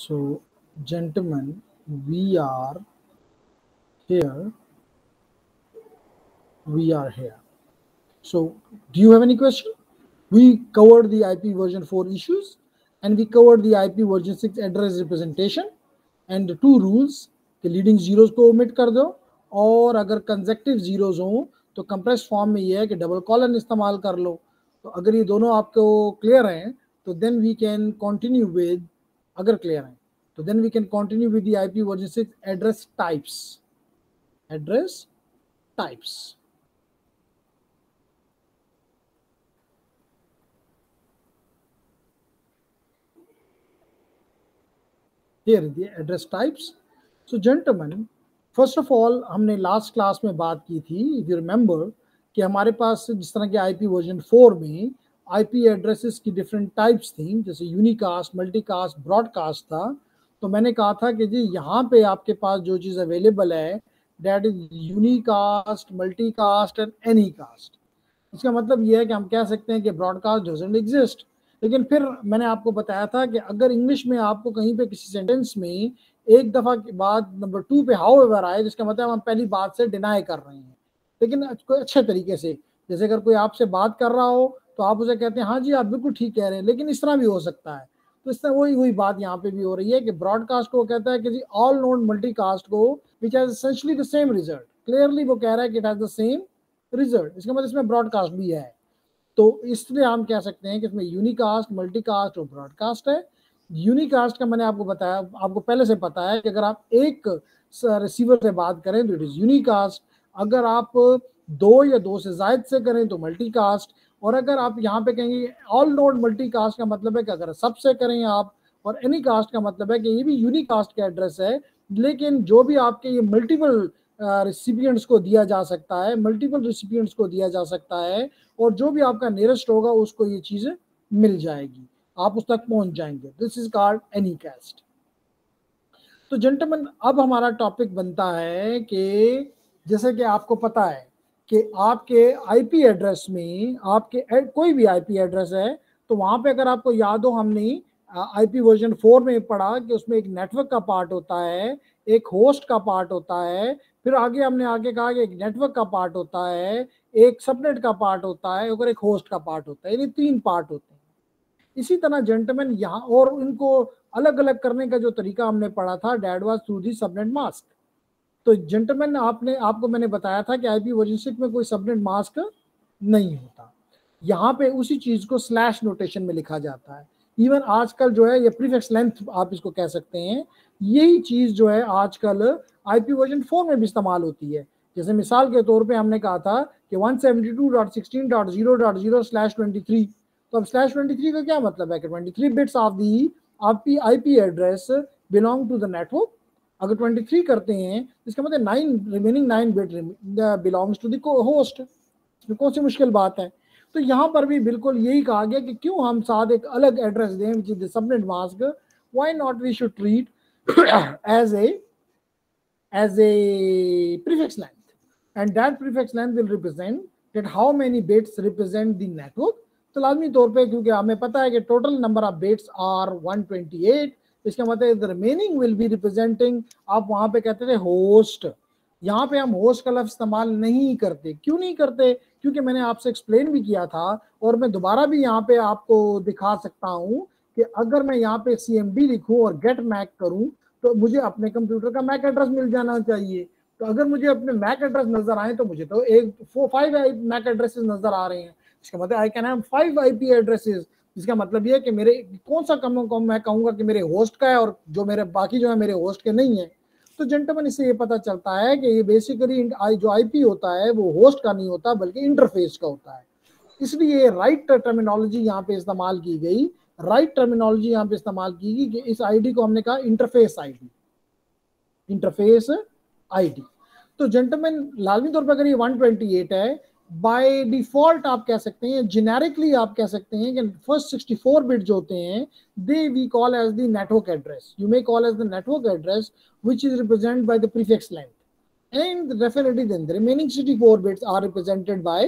So, gentlemen, we are here. We are here. So, do you have any question? We covered the IP version 4 issues and we covered the IP version 6 address representation and the two rules कि leading zeros को omit कर दो और अगर consecutive zeros हो तो compress form में ये है कि डबल कॉलन इस्तेमाल कर लो. तो अगर ये दोनों आपको क्लियर हैं तो then we can continue with, अगर क्लियर हैं तो then we can continue with the IP version 6 address types. Address types. Here the address types. So gentlemen, first of all हमने लास्ट क्लास में बात की थी, if you remember, कि हमारे पास जिस तरह के आईपी वर्जन 4 में आईपी एड्रेसेस की डिफरेंट टाइप्स थी, जैसे यूनिकास्ट, मल्टीकास्ट, ब्रॉडकास्ट था. तो मैंने कहा था कि जी यहाँ पे आपके पास जो चीज़ अवेलेबल है that is unicast, multicast and any caste. इसका मतलब ये है कि हम कह सकते हैं कि ब्रॉडकास्ट डजंट एग्जिस्ट. लेकिन फिर मैंने आपको बताया था कि अगर इंग्लिश में आपको कहीं पे किसी सेंटेंस में एक दफ़ा के बाद नंबर 2 पे हाउएवर आए, जिसका मतलब हम पहली बात से डिनाई कर रहे हैं, लेकिन अच्छे तरीके से. जैसे अगर कोई आपसे बात कर रहा हो तो आप उसे कहते हैं हाँ जी आप बिल्कुल ठीक कह रहे हैं, लेकिन इस तरह भी हो सकता है. तो इस तरह वही बात यहाँ पे भी हो रही है कि ब्रॉडकास्ट को कहता है कि जी ऑल नोन मल्टीकास्ट को which has essentially the same result. Clearly वो कह रहा है कि it has the same result. इसका मतलब इसमें ब्रॉडकास्ट भी है. तो इसलिए हम कह सकते हैं कि इसमें यूनिकास्ट, मल्टीकास्ट और ब्रॉडकास्ट है. यूनिकास्ट का मैंने आपको बताया, आपको पहले से पता है कि अगर आप एक रिसीवर से बात करें तो इट इज यूनिकास्ट. अगर आप 2 या 2 से ज्यादा से करें तो मल्टीकास्ट. और अगर आप यहाँ पे कहेंगे ऑल नोड मल्टीकास्ट का मतलब है कि अगर सबसे करें आप, और एनी कास्ट का मतलब है कि ये भी यूनिकास्ट का एड्रेस है, लेकिन जो भी आपके ये मल्टीपल रिसिपिएंट्स को दिया जा सकता है, मल्टीपल रिसिपिएंट्स को दिया जा सकता है, और जो भी आपका नियरेस्ट होगा उसको ये चीज़ मिल जाएगी, आप उस तक पहुंच जाएंगे. This is called any caste. तो जेंटलमैन अब हमारा टॉपिक बनता है कि जैसे कि आपको पता है कि आपके आईपी एड्रेस में, आपके कोई भी आईपी एड्रेस है तो वहाँ पे अगर आपको याद हो, हमने आईपी वर्जन 4 में पढ़ा कि उसमें एक नेटवर्क का पार्ट होता है, एक होस्ट का पार्ट होता है, फिर हमने आगे कहा कि एक नेटवर्क का पार्ट होता है, एक सबनेट का पार्ट होता है और एक होस्ट का पार्ट होता है. यानी 3 पार्ट होते हैं. इसी तरह जेंटलमैन यहाँ और उनको अलग अलग करने का जो तरीका हमने पढ़ा था that was through the subnet mask. तो जेंटलमैन आपको मैंने बताया था कि आईपी वर्जन 6 में कोई सबनेट मास्क नहीं होता. यहाँ पे उसी चीज को स्लैश नोटेशन में लिखा जाता है. इवन आजकल जो है ये प्रीफिक्स लेंथ आप इसको कह सकते हैं, यही चीज जो है आजकल आईपी वर्जन 4 में भी इस्तेमाल होती है. जैसे मिसाल के तौर पे हमने कहा था कि 172.16.0.0/23. तो अब /23 का क्या मतलब है कि 23 बिट्स ऑफ दी आपकी IP address belong to the network. अगर 23 करते हैं इसका मतलब 9 remaining 9 bit belongs to the host. इसमें कौन सी मुश्किल बात है. तो यहाँ पर भी बिल्कुल यही कहा गया कि क्यों हम साथ एक अलग एड्रेस दें which is the subnet mask. Why not we should treat as a prefix length, and that prefix length will represent that how many bits represent the network. तो लाजमी तौर पे क्योंकि हमें पता है कि total number of bits are 128, इसका मतलब the remaining will be representing, आप वहां पे कहते थे होस्ट. यहाँ पे हम होस्ट का लफ्ज इस्तेमाल नहीं करते. क्यों नहीं करते? क्योंकि मैंने आपसे एक्सप्लेन भी किया था और मैं दोबारा भी यहाँ पे आपको दिखा सकता हूँ कि अगर मैं यहाँ पे CMD लिखूं और गेट मैक करूं तो मुझे अपने कंप्यूटर का मैक एड्रेस मिल जाना चाहिए. तो अगर मुझे अपने मैक एड्रेस नजर आए तो मुझे तो 5 मैक एड्रेसेस नजर आ रहे हैं. इसका मतलब I can have 5 IP addresses. इसका मतलब ये है कि मेरे कौन सा कम मैं कहूंगा कि मेरे होस्ट का है और जो मेरे बाकी जो है मेरे होस्ट के नहीं है. तो जेंटलमैन इससे ये पता चलता है कि ये बेसिकली जो आईपी होता है वो होस्ट का नहीं होता बल्कि इंटरफेस का होता है. इसलिए राइट टर्मिनोलॉजी यहाँ पे इस्तेमाल की गई. राइट टर्मिनोलॉजी यहाँ पे इस्तेमाल की गई कि इस आईडी को हमने कहा इंटरफेस आईडी. Interface ID. तो जेंटलमैन लाजमी तौर पर अगर ये 128 है, बाय डिफॉल्ट आप कह सकते हैं, जेनेरिकली आप कह सकते हैं कि फर्स्ट 64 बिट जो होते हैं they we call as the network address. You may call as the network address which is represented by the prefix length, and definitely then the remaining 64 bits are represented by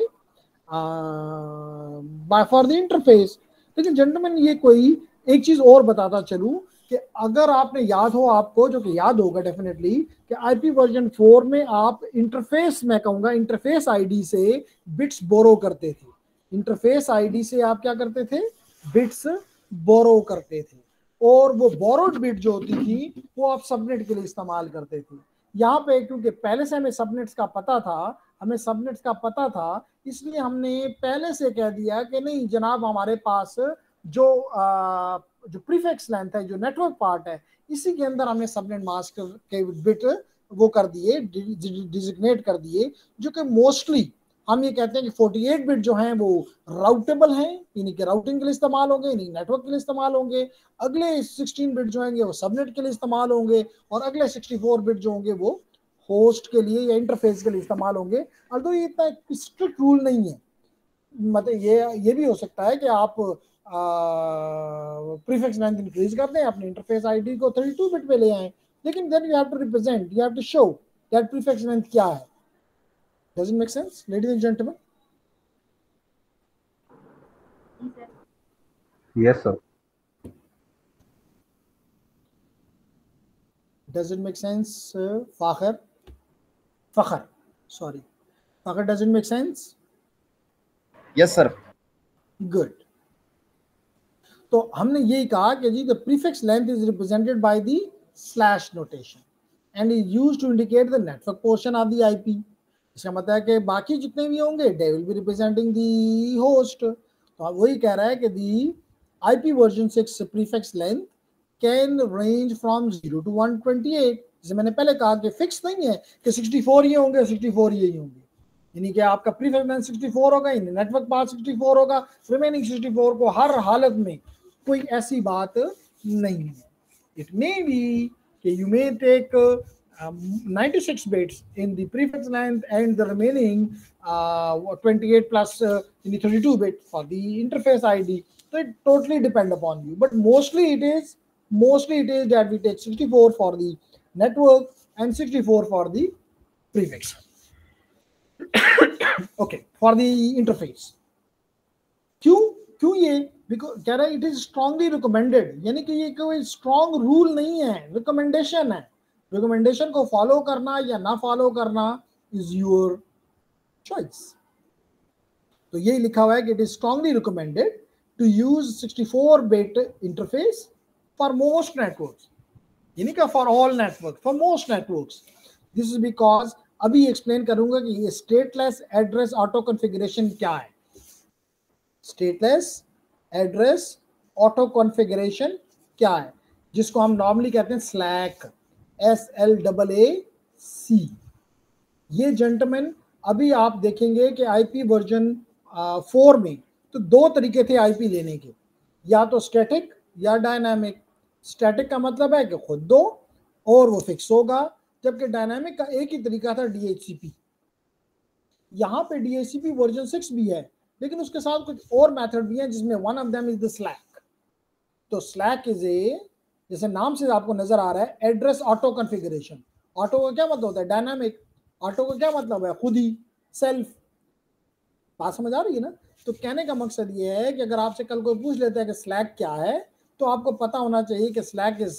for the interface. लेकिन gentleman ये कोई एक चीज और बताता चलूं कि अगर आपने याद हो आपको, जो कि याद होगा डेफिनेटली, कि आईपी वर्जन 4 में आप इंटरफेस, मैं कहूंगा इंटरफेस आईडी से बिट्स बोरो करते थे। इंटरफेस आईडी से आप क्या करते थे, बिट्स बोरो करते थे, और वो बोरोड बिट जो होती थी वो आप सबनेट के लिए इस्तेमाल करते थे। यहाँ पे क्योंकि पहले से हमें सबनेट्स का पता था, इसलिए हमने पहले से कह दिया कि नहीं जनाब, हमारे पास जो प्रीफिक्स लेंथ है, जो नेटवर्क पार्ट है, इसी के अंदर हमने सबनेट मास्क के बिट वो कर दिए, डिजिग्नेट कर दिए, जो कि मोस्टली हम ये कहते हैं कि 48 बिट जो हैं वो राउटेबल हैं, यानी कि राउटिंग के लिए इस्तेमाल होंगे, यानी नेटवर्क के लिए इस्तेमाल होंगे। अगले 16 बिट जो होंगे वो सबनेट के लिए इस्तेमाल होंगे, और अगले 64 बिट जो होंगे वो होस्ट के लिए या इंटरफेस के लिए इस्तेमाल होंगे। अल्दो ये इतना स्ट्रिक्ट रूल नहीं है, मतलब ये भी हो सकता है कि आप प्रीफिक्स लेंथ इंक्रीज कर दें, अपने इंटरफेस आईडी को 32 बिट पे ले आए, लेकिन then you have to represent, you have to show that prefix length क्या है। Does it make sense, ladies and gentlemen? Yes, sir. Does it make sense, Fakhar? Sorry. Fakhar, does it make sense? Yes, sir. Good. तो हमने यही कहा कि जी the prefix length is represented by the slash notation and is used to indicate the network portion of the IP. इसका मतलब है कि बाकी जितने भी होंगे they will be representing the host। तो अब वही कह रहा है कि the IP version 6 prefix length can range from 0 to 128। जैसे मैंने पहले कहा कि फिक्स नहीं है कि 64 ये होंगे, 64 ये ही होंगे, यानी कि आपका प्रीफिक्स लेंथ 64 होगा, नेटवर्क पार्ट 64 होगा, रिमेनिंग 64 को हर हालत में कोई ऐसी बात नहीं है। इट मे बी कि you may take 96 bits in the prefix length and the remaining 28 plus 32 bit for the interface ID. So it totally depend upon you, but mostly it is that we take 64 for the network and 64 for the prefix. Okay, for the interface. क्यों ये? Because कह रहा है it is strongly recommended, यानी कि ये कोई strong rule नहीं है, रिकमेंडेशन है। रिकमेंडेशन को फॉलो करना या ना फॉलो करना इज योर चॉइस। तो ये लिखा हुआ है कि it is strongly recommended to use 64 bit interface for most networks, यानी कि for all network, for most networks. This is because, अभी एक्सप्लेन करूंगा कि ये स्टेटलेस एड्रेस ऑटो कॉन्फ़िगरेशन क्या है। स्टेटलेस एड्रेस ऑटो कॉन्फ़िगरेशन क्या है, जिसको हम नॉर्मली कहते हैं स्लैक, SLAAC। ये जेंटलमैन अभी आप देखेंगे कि आईपी वर्जन 4 में तो दो तरीके थे आईपी लेने के, या तो स्टैटिक या डायनामिक। स्टैटिक का मतलब है कि खुद दो और वो फिक्स होगा, जबकि डायनामिक का एक ही तरीका था, DHCP। यहाँ पे DHCP वर्जन 6 भी है, लेकिन उसके साथ कुछ और मेथड भी हैं, जिसमें one of them is the slack. तो स्लैक इज ए, जैसे नाम से आपको नजर आ रहा है, एड्रेस ऑटो कॉन्फ़िगरेशन। ऑटो का क्या मतलब होता है? डायनामिक। ऑटो का क्या मतलब है? खुद ही, सेल्फ। बात समझ आ रही है ना? तो कहने का मकसद ये है कि अगर आपसे कल कोई पूछ लेता है कि स्लैक क्या है, तो आपको पता होना चाहिए कि slack is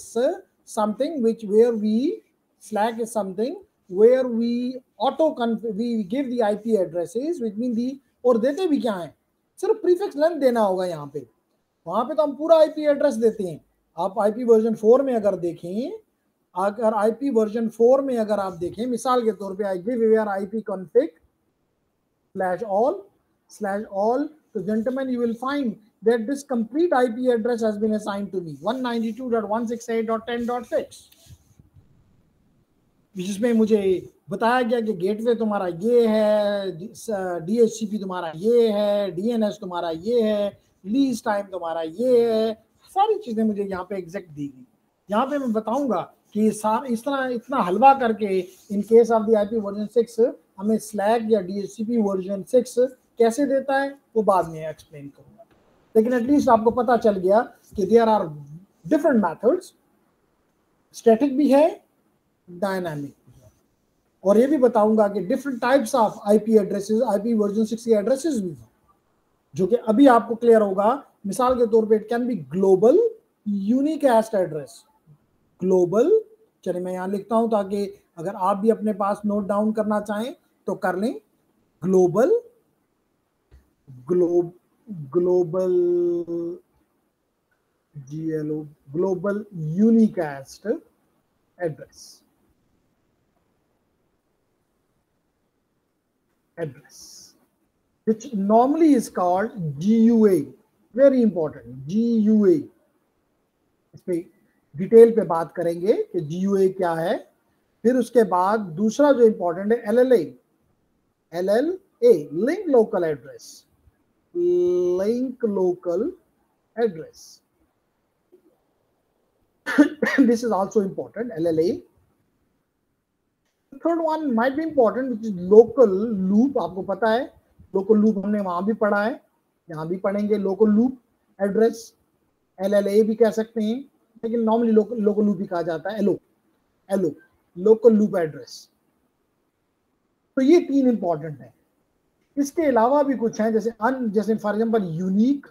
something which where we, slack is something where we auto we give the IP addresses, which mean the, और देते भी क्या है, सिर्फ प्रीफिक्स लेंथ देना होगा यहाँ पे। वहां पे तो हम पूरा आईपी एड्रेस देते हैं। आप आईपी वर्जन 4 में अगर देखें, अगर आईपी वर्जन 4 में अगर आप देखें, मिसाल के तौर पे I give where IP config /all, तो gentlemen you will find that this complete IP address has been assigned to me, 192.168.10.6, जिसमें मुझे बताया गया कि गेटवे तुम्हारा ये है, DHCP तुम्हारा ये है, DNS तुम्हारा ये है, रिलीज टाइम तुम्हारा ये है, सारी चीजें मुझे यहाँ पे एग्जैक्ट दी गई। यहाँ पे मैं बताऊंगा कि इस तरह इतना हलवा करके in case of the IP version 6 हमें स्लैक या DHCP वर्जन 6 कैसे देता है, वो बाद में एक्सप्लेन करूंगा। लेकिन एटलीस्ट आपको पता चल गया कि there are different methods, static भी है, डायनामिक भी है, और ये भी बताऊंगा कि different types of IP addresses, IP version 6 के एड्रेसेस भी हैं, जो कि अभी आपको क्लियर होगा। मिसाल के तौर पे it can be global unicast address global, चलिए मैं यहां लिखता हूं ताकि अगर आप भी अपने पास नोट डाउन करना चाहें तो कर लें। Global global GLO global unicast address which normally is called GUA, very important, GUA। इस पे डिटेल पे बात करेंगे कि GUA क्या है। फिर उसके बाद दूसरा जो इंपॉर्टेंट है LLA, link local address, link local address this is also important, LLA। Third one might be important which is local loop. आपको पता है लोकल लूप हमने वहां भी पढ़ा है, यहाँ भी पढ़ेंगे। लोकल लूप एड्रेस LLA भी कह सकते हैं, लेकिन नॉर्मली लोकल लूप भी कहा जाता है LO लोकल लूप एड्रेस। तो ये तीन इंपॉर्टेंट है। इसके अलावा भी कुछ है जैसे फॉर एग्जांपल यूनिक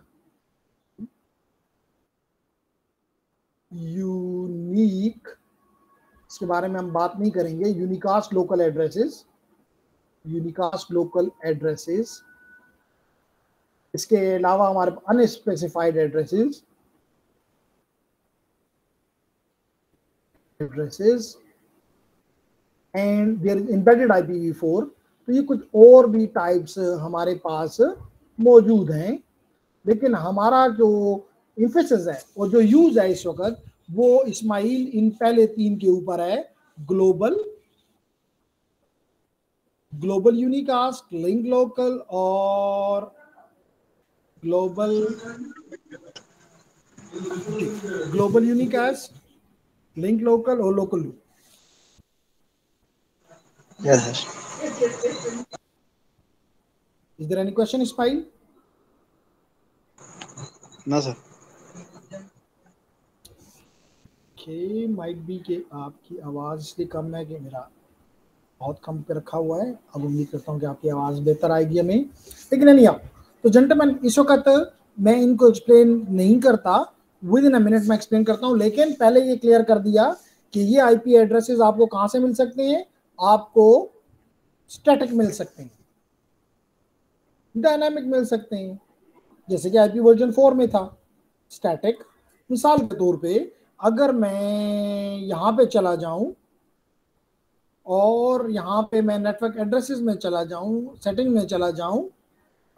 इसके बारे में हम बात नहीं करेंगे। यूनिकास्ट लोकल एड्रेसेस, इसके अलावा हमारे unspecified addresses and there is embedded IPv4। तो ये कुछ और भी टाइप्स हमारे पास मौजूद हैं, लेकिन हमारा जो एम्फेसिस है और जो यूज है इस वक्त वो इस्माइल इन पहले तीन के ऊपर है। ग्लोबल यूनिकास्ट, लिंक लोकल और ग्लोबल यूनिकास्ट, लिंक लोकल और local loop. Yes, sir. Is there any question, Ismail? No, sir. Okay, might be कि आपकी आवाज़ इसलिए कम है कि मेरा बहुत कम पे रखा हुआ है। अब उम्मीद करता हूँ कि आपकी आवाज़ बेहतर आएगी हमें, लेकिन नहीं आप तो जेंटलमैन इस वक्त मैं इनको एक्सप्लेन नहीं करता, विद इन अ मिनट मैं एक्सप्लेन करता हूँ। लेकिन पहले ये क्लियर कर दिया कि ये IP एड्रेसेस आपको कहाँ से मिल सकते हैं। आपको स्टैटिक मिल सकते हैं, डायनामिक मिल सकते हैं, जैसे कि IP वर्जन 4 में था स्टैटिक। मिसाल के तौर पे अगर मैं यहाँ पे चला जाऊं और यहाँ पे मैं नेटवर्क एड्रेसेस में चला जाऊं, सेटिंग में चला जाऊं,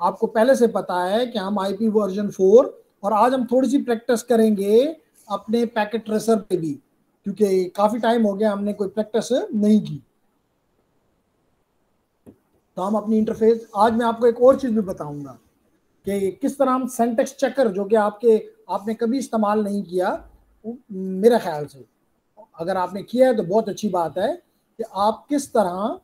आपको पहले से पता है कि हम IP वर्जन 4 और आज हम थोड़ी सी प्रैक्टिस करेंगे अपने पैकेट ट्रेसर पे भी, क्योंकि काफी टाइम हो गया हमने कोई प्रैक्टिस नहीं की। तो हम अपनी इंटरफेस, आज मैं आपको एक और चीज भी बताऊंगा कि किस तरह हम सिंटैक्स चेकर, जो कि आपने कभी इस्तेमाल नहीं किया मेरे ख्याल से, अगर आपने किया है तो बहुत अच्छी बात है, कि आप किस तरह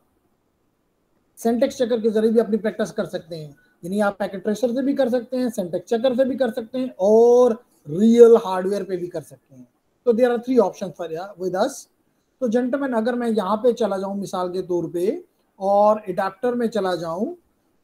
सिंटैक्स चेकर के जरिए भी अपनी प्रैक्टिस कर सकते हैं। यानी आप पैकेट ट्रेसर से भी कर सकते हैं, सिंटैक्स चेकर से भी कर सकते हैं और रियल हार्डवेयर पे भी कर सकते हैं। तो there are 3 option for with us. तो जेंटलमैन अगर मैं यहाँ पे चला जाऊँ मिसाल के तौर पे और एडाप्टर में चला जाऊँ,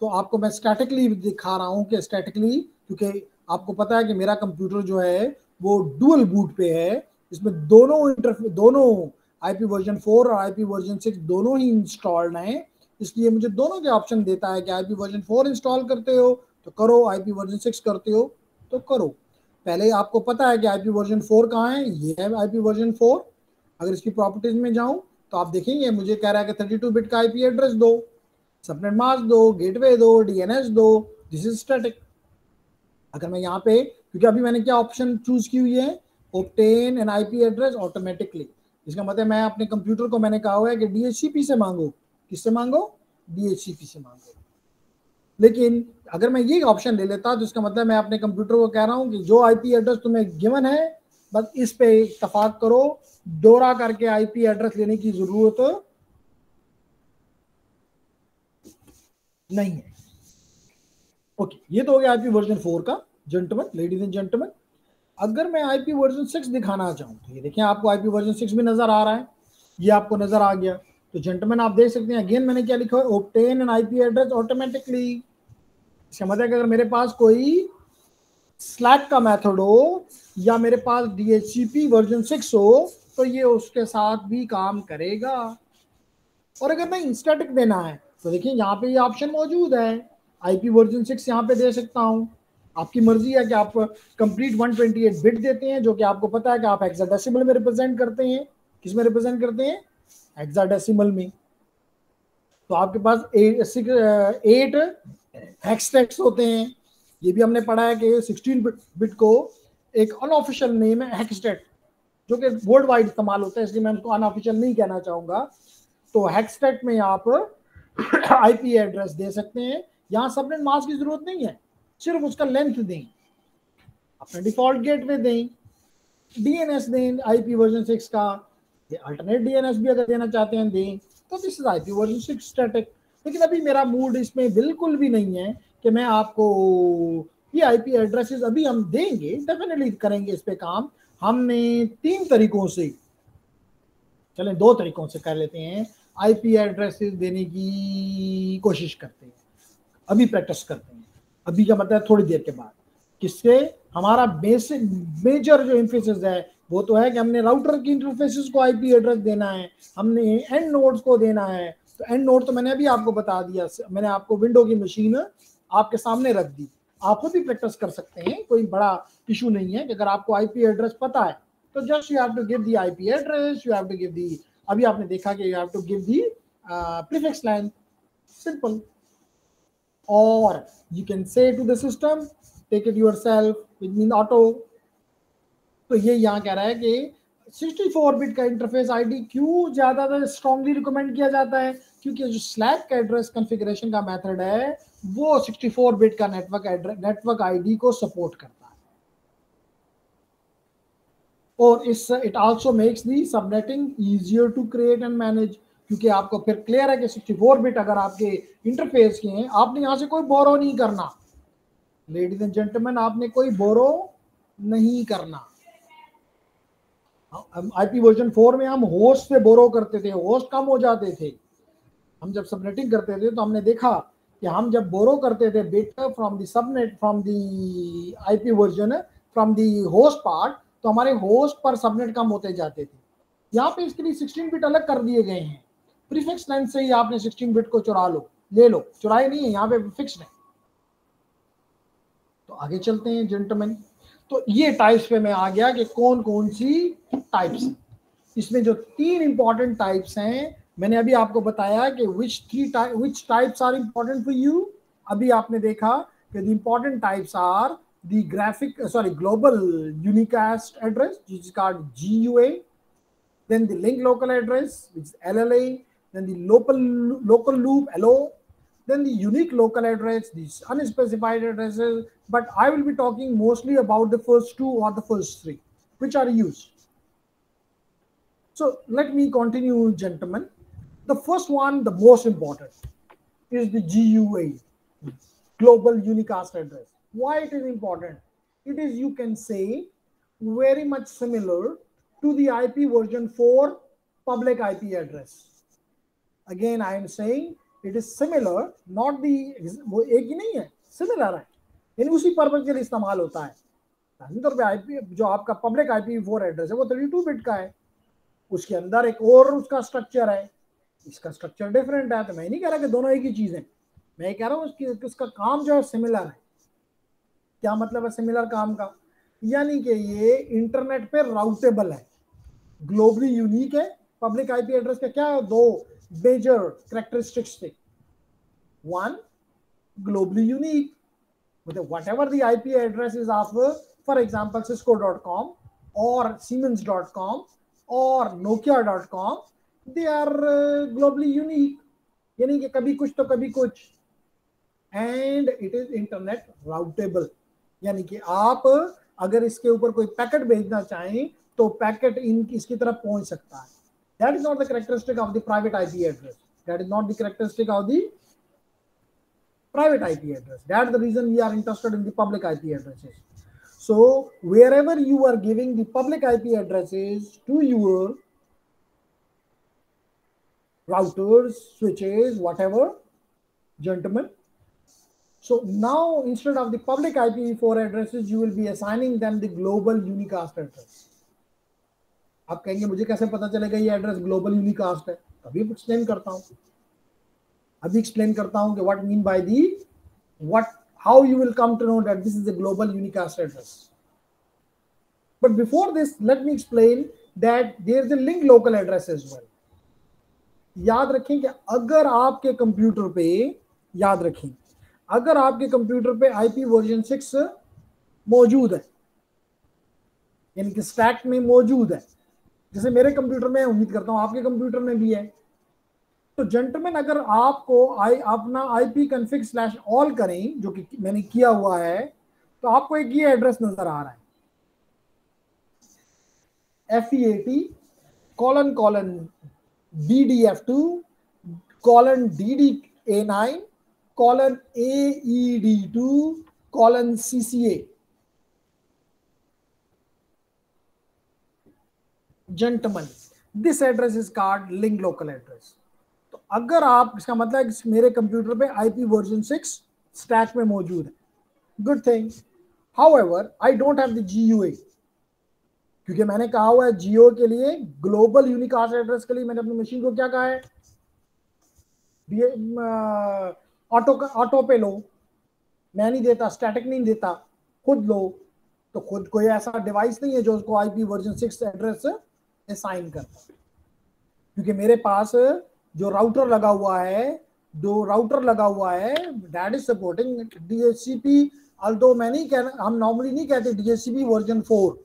तो आपको मैं स्टैटिकली दिखा रहा हूँ कि स्टैटिकली, क्योंकि आपको पता है कि मेरा कंप्यूटर जो है वो डुअल बूट पे है, इसमें दोनों IP वर्जन 4 और IP वर्जन 6 दोनों ही इंस्टॉल्ड हैं, इसलिए मुझे दोनों के ऑप्शन देता है कि IP वर्जन 4 इंस्टॉल करते हो तो करो, IP वर्जन 6 करते हो तो करो। पहले आपको पता है कि IP वर्जन 4 कहाँ है, ये है IP वर्जन 4। अगर इसकी प्रॉपर्टीज में जाऊं तो आप देखेंगे मुझे कह रहा है कि 32 बिट का IP एड्रेस दो, सबनेट मास्क दो, गेटवे दो, DNS दो, दिस इज स्टैटिक। अगर मैं यहाँ पे, क्योंकि अभी मैंने क्या ऑप्शन चूज की हुई है, obtain an IP address automatically, इसका मतलब मैं अपने कंप्यूटर को मैंने कहा हुआ है कि DHCP से मांगो। किससे मांगो? DHCP से मांगो। लेकिन अगर मैं ये ऑप्शन ले लेता तो इसका मतलब मैं अपने कंप्यूटर को कह रहा हूँ कि जो IP एड्रेस तुम्हें गिवन है बस इस पे इत्तफाक करो, दोहरा करके IP एड्रेस लेने की जरूरत नहीं है। ओके, ये तो हो गया IP वर्जन 4 का। जेंटलमैन, लेडीज एंड जेंटलमैन, अगर मैं IP वर्जन 6 दिखाना चाहूँ तो ये देखें आपको IP वर्जन 6 भी नजर आ रहा है, ये आपको नजर आ गया। तो जेंटलमैन आप देख सकते हैं, अगेन मैंने क्या लिखा है, obtain an IP address automatically. इसका मतलब अगर मेरे पास कोई स्लैक का मेथड हो या मेरे पास DHCP वर्जन 6 हो, तो ये उसके साथ भी काम करेगा। और अगर मैं स्टैटिक देना है तो देखिए यहाँ पे ये ऑप्शन मौजूद है, IP वर्जन 6 यहाँ पे दे सकता हूँ। आपकी मर्जी है कि आप कंप्लीट 128 बिट देते हैं, जो कि आपको पता है कि आप हेक्साडेसिमल में रिप्रेजेंट करते हैं। किस में रिप्रेजेंट करते हैं? हेक्साडेसिमल में। तो आपके पास 8 हेक्सटेक्स होते हैं। ये भी हमने पढ़ा है कि 16 बिट को एक अनऑफिशियल नेम है हेक्सटेट, जो कि वर्ल्ड वाइड इस्तेमाल होता है, इसलिए मैं उसको अनऑफिशियल नहीं कहना चाहूंगा। तो हेक्सटेट में आप IP एड्रेस दे सकते हैं। यहाँ सबनेट मास्क की जरूरत नहीं है, सिर्फ उसका लेंथ दें, अपना डिफॉल्ट गेटवे दें, DNS दें IP वर्जन 6 का, अल्टरनेट DNS भी अगर देना चाहते हैं दें। तो this is IP version 6 static. लेकिन अभी मेरा मूड इसमें बिल्कुल भी नहीं है कि मैं आपको ये IP एड्रेसेस अभी हम देंगे, डेफिनेटली करेंगे इस पे काम। हमने 3 तरीकों से, चलें 2 तरीकों से कर लेते हैं, IP एड्रेसेस देने की कोशिश करते हैं, अभी प्रैक्टिस करते हैं। अभी का मतलब थोड़ी देर के बाद, किससे? हमारा बेसिक मेजर जो इंफोसिस है वो तो है कि हमने राउटर की इंटरफेसेस को IP एड्रेस देना है, हमने एंड नोड्स को देना है। तो एंड नोड तो मैंने अभी आपको बता दिया, मैंने आपको विंडो की मशीन आपके सामने रख दी, आप खुद भी प्रैक्टिस कर सकते हैं, कोई बड़ा इशू नहीं है। कि अगर आपको IP एड्रेस पता है तो just you have to give the IP address, you have to give the, अभी आपने देखा कि you have to give the prefix length, simple. Or you can say to the system, take it yourself, which means auto। तो ये यहाँ कह रहा है कि 64 बिट का इंटरफेस ID क्यों ज्यादा स्ट्रांगली रिकमेंड किया जाता है? क्योंकि जो स्लैक का एड्रेस कॉन्फ़िगरेशन का मेथड है वो 64 बिट का नेटवर्क ID को सपोर्ट करता है। और इस it also makes the subnetting easier to create and manage, क्योंकि आपको फिर क्लियर है कि 64 बिट अगर आपके इंटरफेस के हैं, आपने यहाँ से कोई बोरो नहीं करना, लेडीज एंड जेंटलमैन, आपने कोई बोरो नहीं करना। IP वर्जन 4 में हम होस्ट से बोरो करते थे, होस्ट कम हो जाते थे। हम जब सबनेटिंग करते थे तो हमने देखा कि हम जब बोरो करते थे bit from the subnet, from the IP version, from the host part, तो हमारे होस्ट पर सबनेट कम होते जाते थे। यहाँ पे इसके लिए 16 बिट अलग कर दिए गए हैं, प्रीफिक्स लेंथ से ही आपने 16 बिट को चुरा लो, ले लो, चुराए नहीं है, यहाँ पे फिक्स्ड है। तो आगे चलते हैं जेंटलमैन। तो ये टाइप्स पे मैं आ गया कि कौन कौन सी टाइप्स हैं। इसमें जो 3 इंपॉर्टेंट टाइप्स हैं मैंने अभी आपको बताया कि which types are important for you। अभी आपने देखा कि the important types are the global unicast address, which is called GUA, then the link local address, which is LLA, then the local loop LO, then the unique local address, these unspecified addresses. But I will be talking mostly about the first 2 or the first 3 which are used. So let me continue, gentlemen. The first one, the most important, is the GUA, global unicast address. Why it is important? It is, you can say, very much similar to the IP version 4 public IP address. Again, I am saying it is similar, not the वो एक ही नहीं है, similar है, यानी उसी purpose के लिए इस्तेमाल होता है। तौर पे IP जो आपका पब्लिक IPv4 एड्रेस है वो 32 बिट का है, उसके अंदर एक और उसका स्ट्रक्चर है, इसका स्ट्रक्चर डिफरेंट है। तो मैं नहीं कह रहा कि दोनों एक ही चीज है, मैं कह रहा हूँ उसका काम जो है सिमिलर है। क्या मतलब है सिमिलर काम का? यानी कि ये इंटरनेट पे राउटेबल है, ग्लोबली यूनिक है। पब्लिक IP एड्रेस का क्या है? 2 मेजर कैरेक्टरिस्टिक्स थे। 1, globally unique, whatever the IP address is of, for example, cisco.com or siemens.com or nokia.com, they are globally unique, यानी कि कभी कुछ तो कभी कुछ। And it is internet routable, यानी कि आप अगर इसके ऊपर कोई पैकेट भेजना चाहें तो पैकेट इसकी तरफ पहुंच सकता है। That is not the characteristic of the private IP address. That is not the characteristic of the private IP address. That's the reason we are interested in the public IP addresses. So wherever you are giving the public IP addresses to your routers, switches, whatever, gentlemen, So now instead of the public IPv4 addresses, you will be assigning them the global unicast address. आप कहेंगे मुझे कैसे पता चलेगा ये address global unicast है? अभी explain करता हूँ कि what mean by the how you will come to know that this is a global unicast address. But before this, let me explain that there is a link local address as well. याद रखें कि अगर आपके computer पे IP version 6 मौजूद है, यानी कि स्टैक में मौजूद है, जैसे मेरे कंप्यूटर में, उम्मीद करता हूं आपके कंप्यूटर में भी है, तो जेंटलमैन अगर आपको अपना IP_config/all करें, जो कि मैंने किया हुआ है, तो आपको एक ये एड्रेस नजर आ रहा है, FEAT:/DDF2:BDF2:AED2:CCA. Gentlemen, this address is called link local address. तो अगर आप, इसका मतलब है कि मेरे कंप्यूटर पे IP वर्जन 6 स्टैक में मौजूद है, good thing. However I don't have the GUA, क्योंकि मैंने कहा हुआ है GUA के लिए, ग्लोबल यूनिकास्ट एड्रेस के लिए मैंने अपनी मशीन को क्या कहा है, ऑटो पे लो, मैं नहीं देता, स्टैटिक नहीं देता, खुद लो. तो खुद कोई ऐसा डिवाइस नहीं है जो उसको IP वर्जन 6 एड्रेस असाइन करता, क्योंकि मेरे पास जो राउटर लगा हुआ है that is supporting DHCP. Although मैं नहीं कहना, हम नॉर्मली नहीं कहते DHCP वर्जन 4,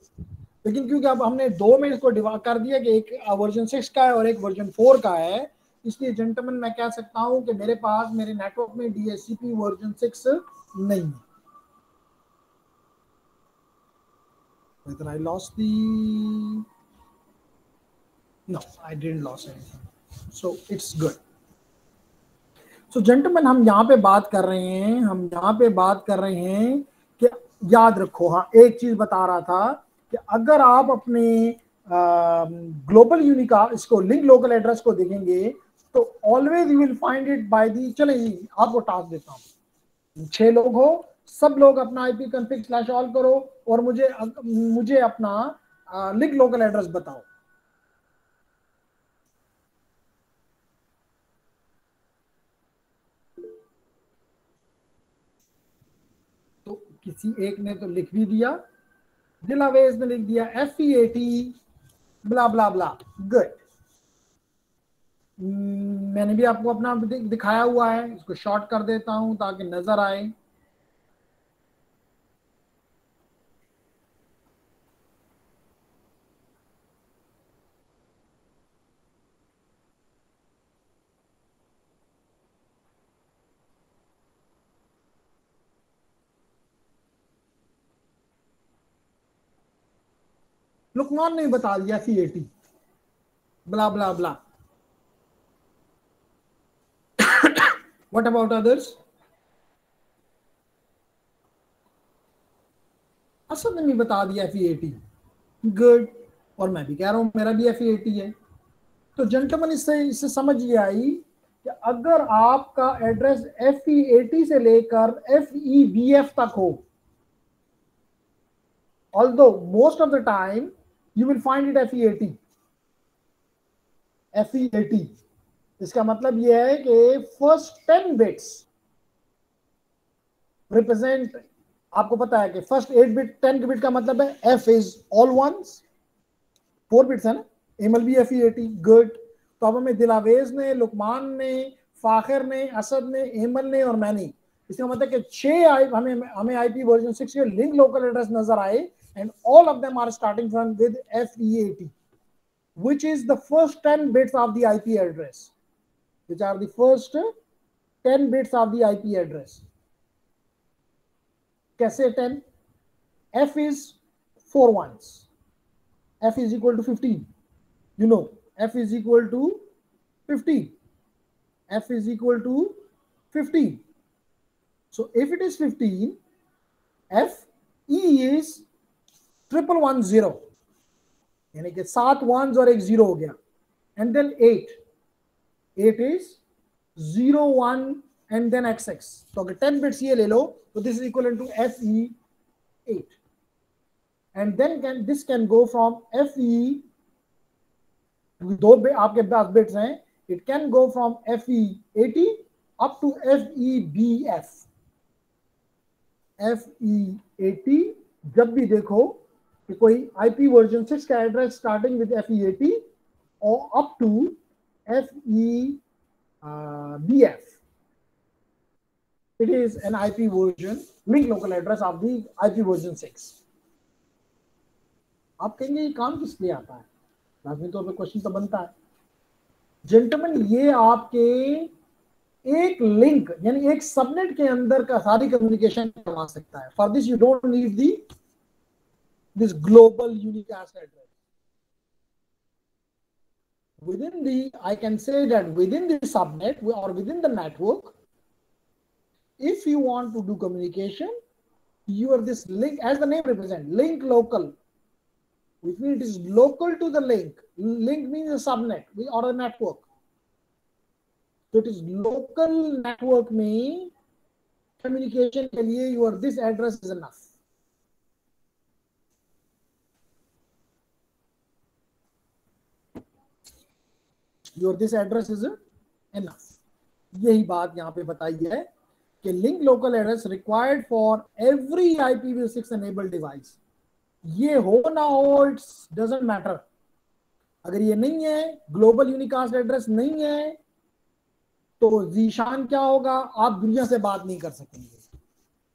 लेकिन क्योंकि अब हमने दो में इसको डिवाइड कर दिया कि एक वर्जन 6 का है और एक वर्जन 4 का है, इसलिए जेंटलमैन मैं कह सकता हूं कि मेरे पास मेरे नेटवर्क में DHCP वर्जन 6 नहीं है. Whether I lost the... No, I didn't lose anything. So it's good. So gentlemen, हम यहाँ पे बात कर रहे हैं कि याद रखो, हाँ एक चीज बता रहा था कि अगर आप अपने ग्लोबल यूनिका इसको लिंक लोकल एड्रेस को देखेंगे तो always you will find it by the. चले आपको टास्क देता हूँ, 6 लोग हो, सब लोग अपना IP_config/all करो और मुझे अपना लिंक लोकल एड्रेस बताओ. तो किसी एक ने तो लिख भी दिया, दिलावेज ने लिख दिया FEAT ब्ला ब्ला ब्ला. गुड. मैंने भी आपको अपना दिखाया हुआ है, इसको शॉर्ट कर देता हूं ताकि नजर आए. लुकमान ने बता दिया FEAT blah blah blah. What about others? Asad ने भी बता दिया FEAT. गुड. और मैं भी कह रहा हूं मेरा भी FEAT है. तो जेंटलमैन इससे समझ ये आई कि अगर आपका एड्रेस FEAT से लेकर FEBF तक हो, although most of the time you will find it FEAT. इसका मतलब यह है कि फर्स्ट 10 बिट्स रिप्रेजेंट, आपको पता है कि फर्स्ट 8 बिट 10 बिट का मतलब है F is all ones, 4 bits है ना, एमएल भी FEAT. गुड. तो अब हमें दिलावेज ने, लुकमान ने, फाखिर ने, असद ने, एमल ने और मैंने, इसका मतलब कि 6 हमें IP वर्जन 6 के लिंक लोकल एड्रेस नजर आए, and all of them are starting from with FEAT, which is the first 10 bits of the IP address. Which are the first 10 bits of the IP address. कैसे 10? F is 4 ones. F is equal to 15. You know, F is equal to 15. F is equal to 15. So if it is 15, F E is 1110. यानी कि 7 ones और एक 0 हो गया. And then 8 is 0 1 and then XX। तो अगर 10 bits ये ले लो तो this is equal to FE8 and then this can go from FE, दो आपके पास बिट्स हैं, it can go from FE80 up to FEBF। FE80 जब भी देखो कि कोई IP वर्जन 6 का एड्रेस स्टार्टिंग विद FE80 और up to FEBF, it is an IP version, link local address of the IP version 6। आप कहेंगे ये काम किस लिए आता है? लाजमी तौर पे क्वेश्चन तो बनता है। जेंटलमैन, ये आपके एक लिंक यानी एक सबनेट के अंदर का सारी कम्युनिकेशन करवा सकता है। For this you don't need this global unicast address. Within the, I can say that within the subnet or within the network, if you want to do communication, you are this link, as the name represents, link local, which means it is local to the link. Link means a subnet or a network. So it is local network में communication के लिए your this address is enough. Your this address is enough. यही बात यहाँ पे बताई है कि link local address required for every IPv6 enabled device. ये हो ना हो, it doesn't matter. अगर ये नहीं है, ग्लोबल यूनिकास्ट एड्रेस नहीं है, तो जीशान क्या होगा? आप दुनिया से बात नहीं कर सकेंगे।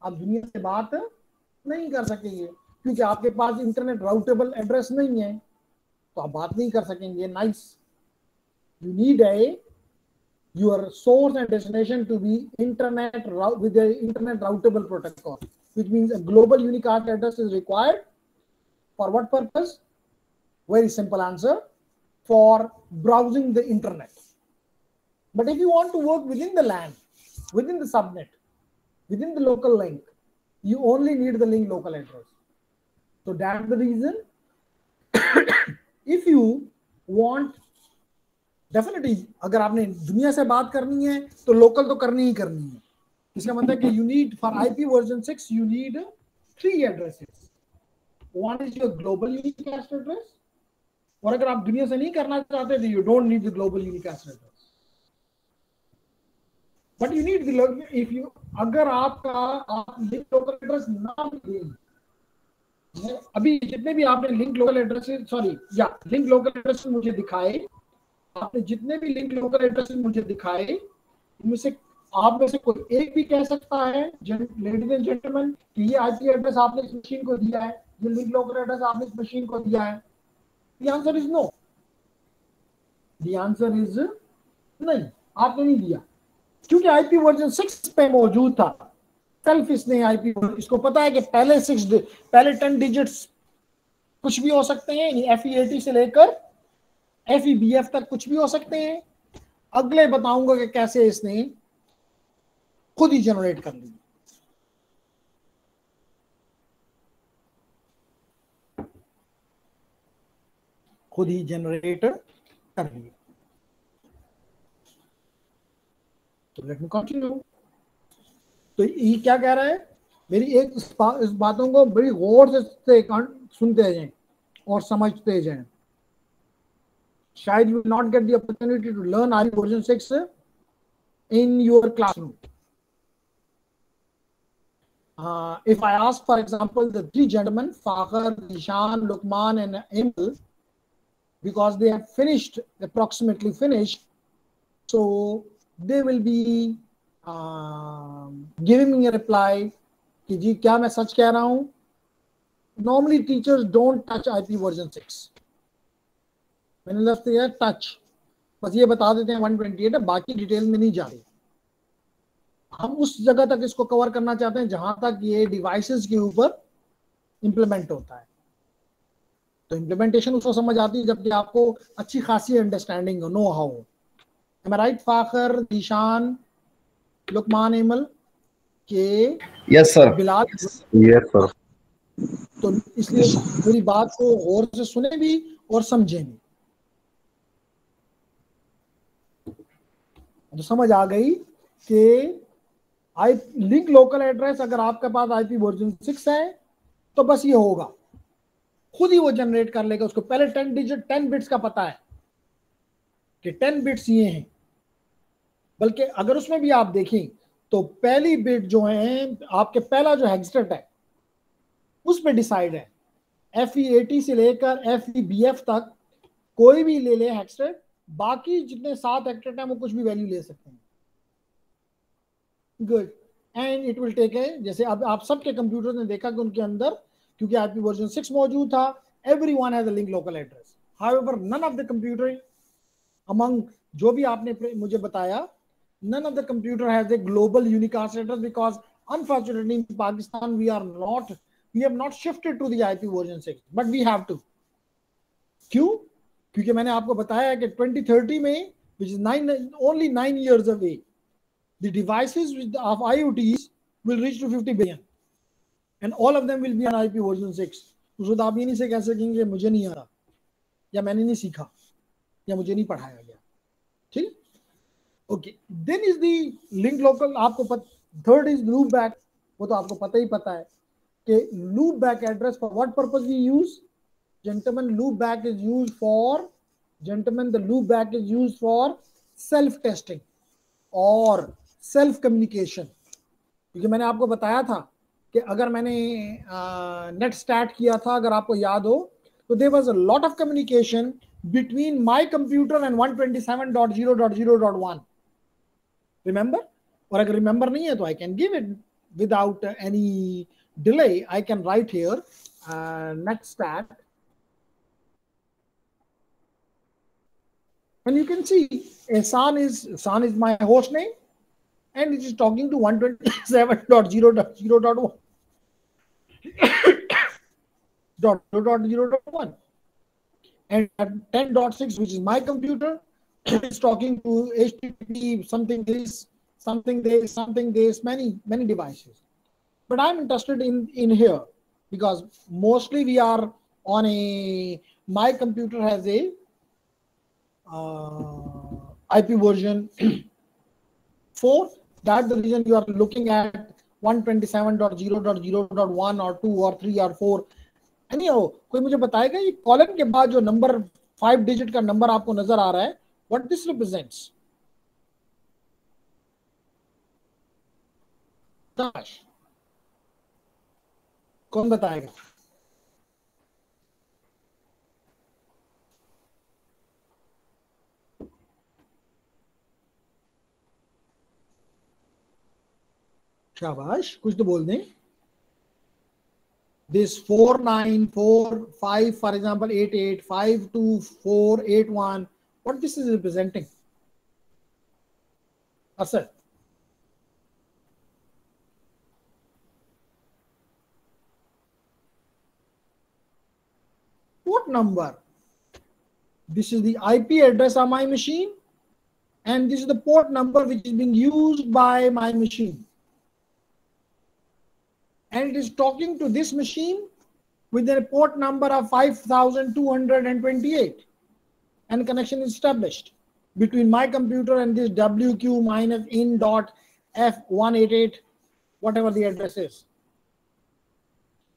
आप दुनिया से बात नहीं कर सकेंगे क्योंकि आपके पास इंटरनेट राउटेबल एड्रेस नहीं है, तो आप बात नहीं कर सकेंगे। Nice, you need your source and destination to be internet with the internet routable protocol, which means a global unicast address is required. For what purpose? Very simple answer: for browsing the internet. But if you want to work within the LAN, within the subnet, within the local link, you only need the link local address. So that's the reason if you want, definitely अगर आपने दुनिया से बात करनी है तो local तो करनी ही करनी है। इसका मतलब है कि you need for IP version 6 you need 3 addresses. One is your global unicast address, और अगर आप दुनिया से नहीं करना चाहते तो you don't need the global unicast address, but you need the, if you, अगर आप लिंक लोकल एड्रेस ना दें, अभी जितने भी आपने लिंक लोकल एड्रेस, सॉरी या लिंक लोकल एड्रेस मुझे दिखाए, आपने जितने भी लिंक लोकल एड्रेस मुझे दिखाए, इनमें से आप में से कोई एक भी कह सकता है लेडीज एंड जेंटलमैन कि ये IP एड्रेस आपने इस मशीन को दिया है, ये लिंक लोकल एड्रेस आपने इस मशीन को दिया है? The answer is no. The answer is नहीं, आपने नहीं दिया, क्योंकि IP वर्जन 6 पे मौजूद था। सेल्फ इसने IP, इसको पता है कि पहले 10 डिजिट्स कुछ भी हो सकते हैं, FE80 से लेकर FEBF तक कुछ भी हो सकते हैं। अगले बताऊंगा कि कैसे इसने खुद ही जनरेट कर ली। खुद ही जनरेट कर ली। तो लेट मी कंटिन्यू। तो ये क्या कह रहा है? मेरी इस बातों को बड़ी गौर से सुनते जाएं और समझते जाएं। शायद you will not get the opportunity to learn IP version 6 in your classroom. If I ask, for example, the 3 gentlemen, Fakhar, Nishan, Lukman, and Emil, because they have finished, approximately finished, so they will be giving me a reply कि जी क्या मैं सच कह रहा हूँ? Normally teachers don't touch IP version 6. मैंने लफ्ज़ है touch, बस ये बता देते हैं 128 है, बाकी डिटेल में नहीं जा रहे। हम उस जगह तक इसको कवर करना चाहते हैं जहां तक ये डिवाइसेस के ऊपर इंप्लीमेंट होता है। तो इंप्लीमेंटेशन उसको समझ आती है जबकि आपको अच्छी खासी अंडरस्टैंडिंग हो, no how. Am I right Fakhar, Nishan, Luqman, Aimal के? Yes sir. Bilal? Yes sir. तो इसलिए मेरी बात को गौर से सुने भी और समझे भी। तो समझ आ गई कि आई लिंक लोकल एड्रेस अगर आपके पास आईपी वर्जन 6 है तो बस ये होगा, खुद ही वो जनरेट कर लेगा। उसको पहले 10 डिजिट 10 बिट्स का पता है कि 10 बिट्स ये हैं, बल्कि अगर उसमें भी आप देखें तो पहली बिट जो है आपके पहला जो हेक्सटेट है उस पर डिसाइड है। FE80 से लेकर FEBF तक कोई भी ले ले हेक्सटेट, बाकी जितने 7 हेक्सटेट हैं वो कुछ भी वैल्यू ले सकते हैं। Good, and it will take है, जैसे अब आप सबके कंप्यूटर ने देखा कि उनके अंदर क्योंकि आईपी वर्जन 6 मौजूद था, everyone has a link local address. However none of the computer among जो भी आपने मुझे बताया, none of the computer has a global unicast address because unfortunately in Pakistan we have not shifted to the IP version 6, but we have to. क्यों? क्योंकि मैंने आपको बताया कि 2030 में, which is only 9 years away, the devices of IoTs will reach to 50 billion and all of them will be on IP version 6. उस वक्त आप ये नहीं से कह सकेंगे मुझे नहीं आ रहा या मैंने नहीं सीखा या मुझे नहीं पढ़ाया गया। ठीक, okay. Then is the link local, आपको थर्ड इज लूप बैक, वो तो आपको पता है कि loop back address for what purpose we use gentleman. Loop back is use for gentleman, the loop back is use for self testing और self communication. क्योंकि मैंने आपको बताया था कि अगर मैंने नेट स्टार्ट किया था, अगर आपको याद हो, तो there was a lot of communication between my computer and 127.0.0.1. Remember? Or अगर remember नहीं है तो I can give it without any delay. I can write here net stat, and you can see San is my host name, and it is talking to 127.0.0.1. .0.0.1. And at 10.6, which is my computer, it's talking to HTTP, something this, many devices. But I'm interested in here because mostly we are on my computer has a IP version 4. That's the reason you are looking at 127.0.0.1 or 2 or 3 or 4. नहीं हो, कोई मुझे बताएगा ये colon के बाद जो number 5 digit का नंबर आपको नजर आ रहा है, व्हाट दिस रिप्रेजेंट्स? कौन बताएगा? शाबाश, कुछ तो बोल दें। This 4945, for example, 88524881, what this is representing? Asad. Port number. This is the IP address of my machine, and this is the port number which is being used by my machine. And it is talking to this machine with a port number of 5228, and connection is established between my computer and this WQ-in.F188, whatever the address is.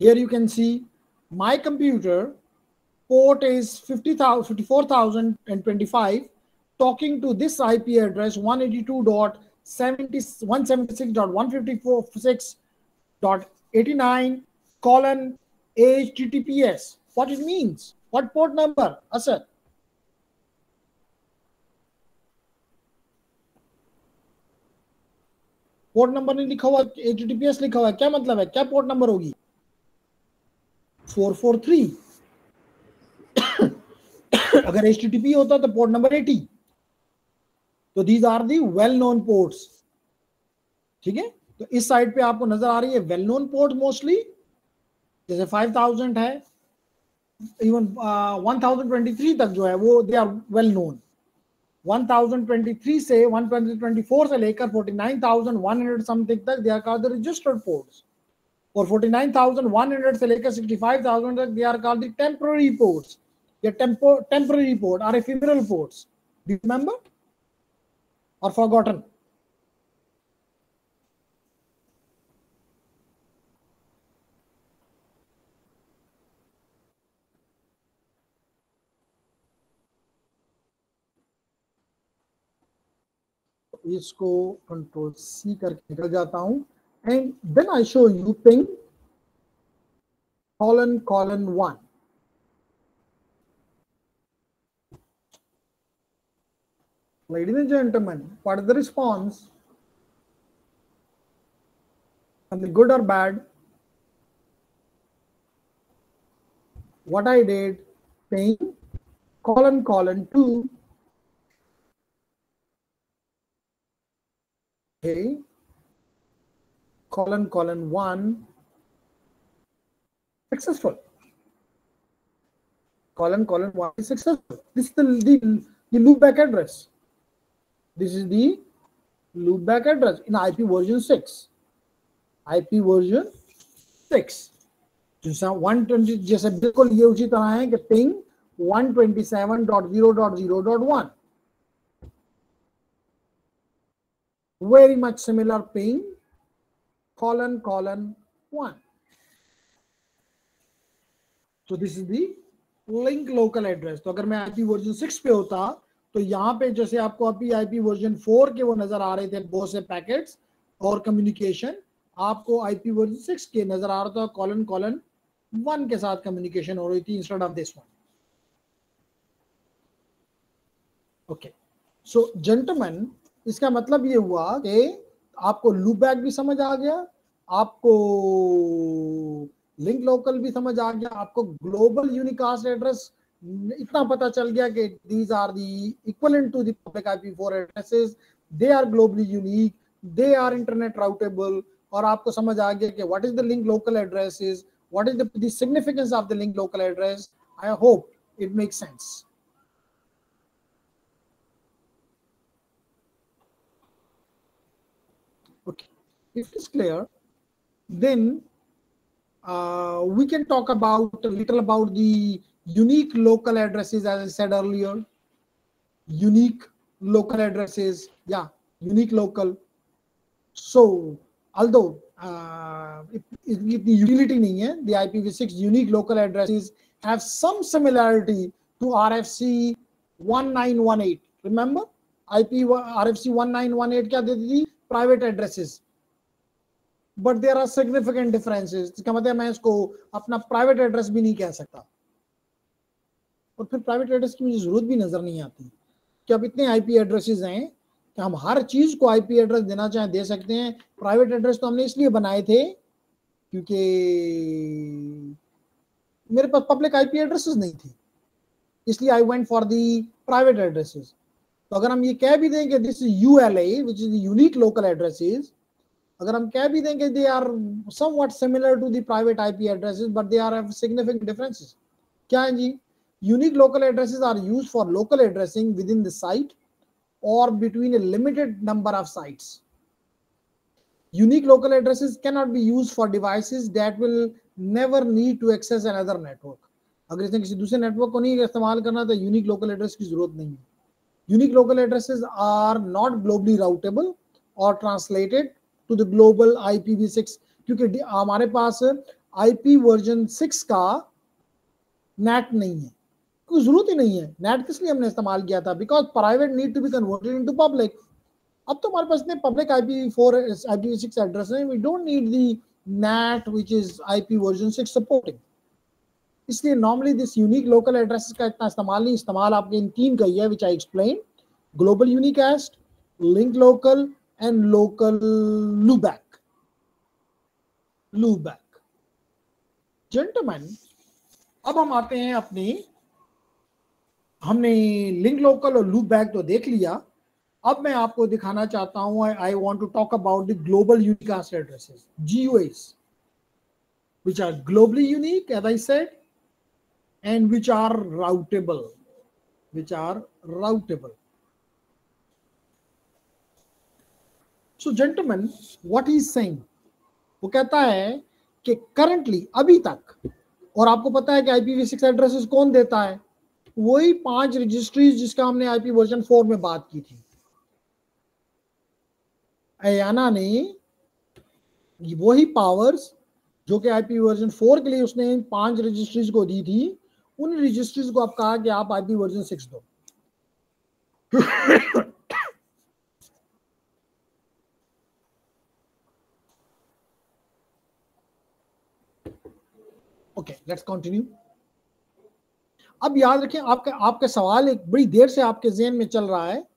Here you can see my computer port is 54,025, talking to this IP address 182.176.154.6.89 HTTPS. What it means? What port number? Asad? Port number नहीं लिखा हुआ, HTTPS लिखा हुआ है, क्या मतलब है? क्या पोर्ट नंबर होगी? 443. अगर HTTP होता तो पोर्ट नंबर 80. तो these are the well known ports. ठीक है, तो इस साइड पे आपको नजर आ रही है वेल नोन पोर्ट मोस्टली, जैसे 5000 है, इवन 1023 तक जो है वो दे आर वेल नोन. 1023 से 124 से लेकर 49,100 समथिंग तक they are called the registered ports, और 49,100 से लेकर 65,000 तक they are called the temporary ports या टेम्पररी पोर्ट और ephemeral ports. Do you remember और फॉरगॉटन? इसको कंट्रोल सी करके निकल जाता हूं and then I show you ping colon 1. Ladies and gentlemen, what is the response? Something good or bad? What I did, ping colon 2. Okay. Colon 1. Successful. Colon 1 is successful. This is the loopback address. This is the loopback address in IP version 6. IP version 6. जैसा 120 जैसे बिल्कुल ये उसी तरह है कि ping 127.0.0.1. Very much similar ping colon 1. So this is the link local address. तो अगर मैं IP version 6 पे होता तो यहाँ पे जैसे आपको अभी IP version 4 के वो नजर आ रहे थे बहुत से पैकेट्स और कम्युनिकेशन, आपको IP version 6 के नजर आ रहा था colon 1 के साथ कम्युनिकेशन हो रही थी instead of this one. Okay, so gentleman, इसका मतलब ये हुआ कि आपको लूप बैक भी समझ आ गया, आपको लिंक लोकल भी समझ आ गया, आपको ग्लोबल यूनिकास्ट एड्रेस इतना पता चल गया कि these are the equivalent to the public IP4 addresses, they are globally unique, they are internet routable, और आपको समझ आ गया कि what is the link local address is, what is the significance of the link local address. I hope it makes sense. Okay, if it is clear, then we can talk about a little about the unique local addresses, as I said earlier. Unique local addresses, yeah, unique local. So although if the utility nahi hai, the IPv6 unique local addresses have some similarity to RFC 1918. Remember, RFC 1918 क्या देती थी? Private addresses. But there are significant differences. इसका मतलब मैं इसको अपना private address भी नहीं कह सकता, और फिर private address की मुझे जरूरत भी नजर नहीं आती कि अब इतने IP addresses हैं कि हम हर चीज को IP एड्रेस देना चाहें दे सकते हैं. प्राइवेट एड्रेस तो हमने इसलिए बनाए थे क्योंकि मेरे पास पब्लिक IP एड्रेसेस नहीं थी, इसलिए I went for the private addresses. तो अगर हम ये कह भी दें कि this is ULA which is the unique local addresses, अगर हम कह भी दें कि they are somewhat similar to the private IP addresses but they are have significant differences. क्या है जी? Unique local addresses are used for local addressing within the site or between a limited number of sites. Unique local addresses cannot be used for devices that will never need to access another network. अगर इसने किसी दूसरे network को नहीं इस्तेमाल करना तो unique local address की जरूरत नहीं है. Unique local addresses are not globally routable और translated to the global IPv6, क्योंकि हमारे पास IP वर्जन 6 का नेट नहीं है, कोई जरूरत ही नहीं है. नेट किस लिए हमने इस्तेमाल किया था? Because private need to be converted into public. अब तो हमारे पास इतने पब्लिक IPv6 एड्रेस हैं, we don't need the NAT which is IP version 6 सपोर्टिंग. इसलिए normally this unique local addresses का इतना इस्तेमाल नहीं. इस्तेमाल आपके इन तीन का ही है, which I explain: global unicast, link local and local loopback. Gentleman, अब हम आते हैं अपने, हमने लिंक लोकल और लूप बैक तो देख लिया. अब मैं आपको दिखाना चाहता हूं, I want to talk about the global unicast addresses, GUAs, which are globally unique as I said and which are routable. So gentlemen, what he is saying, वो कहता है कि करंटली अभी तक, और आपको पता है कि IPv6 एड्रेसेस कौन देता है? वही 5 रजिस्ट्रीज जिसका हमने IP वर्जन 4 में बात की थी. अयाना ने वही पावर्स जो कि IP वर्जन 4 के लिए उसने 5 रजिस्ट्रीज को दी थी, उन रजिस्ट्रीज को आप कहा कि आप IP वर्जन 6 दो. Okay, let's continue. अब याद रखें, आपका सवाल एक बड़ी देर से आपके ज़हन में चल रहा है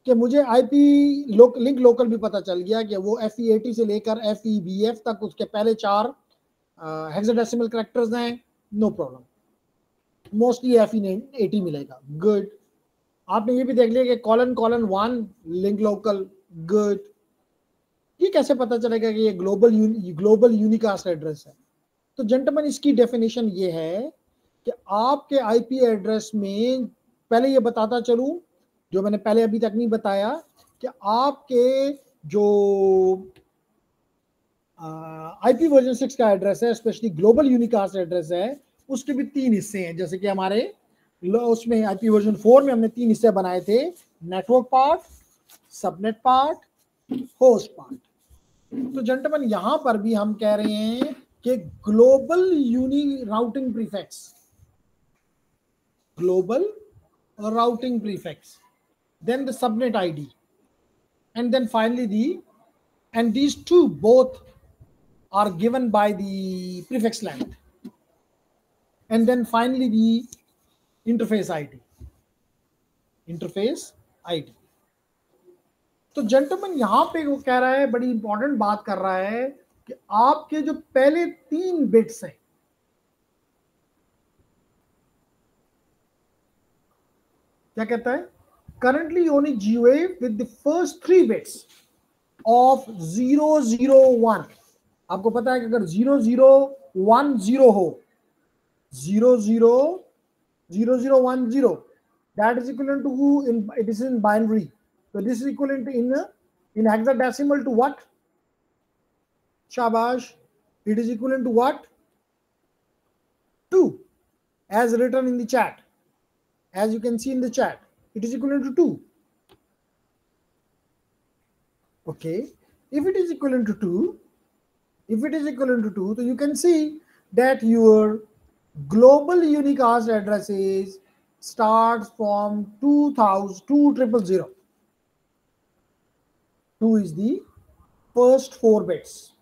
कि मुझे आईपी लिंक लोकल भी पता चल गया कि वो FE80 से लेकर FEBF तक उसके पहले 4 हेक्साडेसिमल कैरेक्टर्स हैं, नो प्रॉब्लम। मोस्टली FE80 मिलेगा, गुड। आपने ये भी देख लिया कि ::1 लिंक लोकल, गुड। ये कैसे पता चलेगा कि ये ग्लोबल यूनिकास्ट एड्रेस है? तो जेंटलमैन, इसकी डेफिनेशन ये है कि आपके आईपी एड्रेस में, पहले ये बताता चलूं जो मैंने पहले अभी तक नहीं बताया, कि आपके जो आईपी वर्जन 6 का एड्रेस है, स्पेशली ग्लोबल यूनिकास्ट एड्रेस है, उसके भी 3 हिस्से हैं। जैसे कि हमारे उसमें आईपी वर्जन 4 में हमने 3 हिस्से बनाए थे: network part, subnet part, host part. तो जेंटलमैन, यहां पर भी हम कह रहे हैं कि global uni routing prefix, global routing prefix, then the subnet ID, and then finally and these two both are given by the prefix length, and then finally the interface ID. तो gentleman, यहां पे वो कह रहा है, बड़ी important बात कर रहा है कि आपके जो पहले 3 बिट्स हैं, क्या कहता है? Currently only GUA with the first 3 bits of 001. आपको पता है कि अगर 0010 हो, 000010, that is equivalent to, it is in binary, so this is equivalent in hexadecimal to what? Shabash, it is equivalent to what? 2, as written in the chat. As you can see in the chat, it is equivalent to 2. Okay, if it is equivalent to 2, so you can see that your global unicast addresses starts from 2000. 2 is the first 4 bits,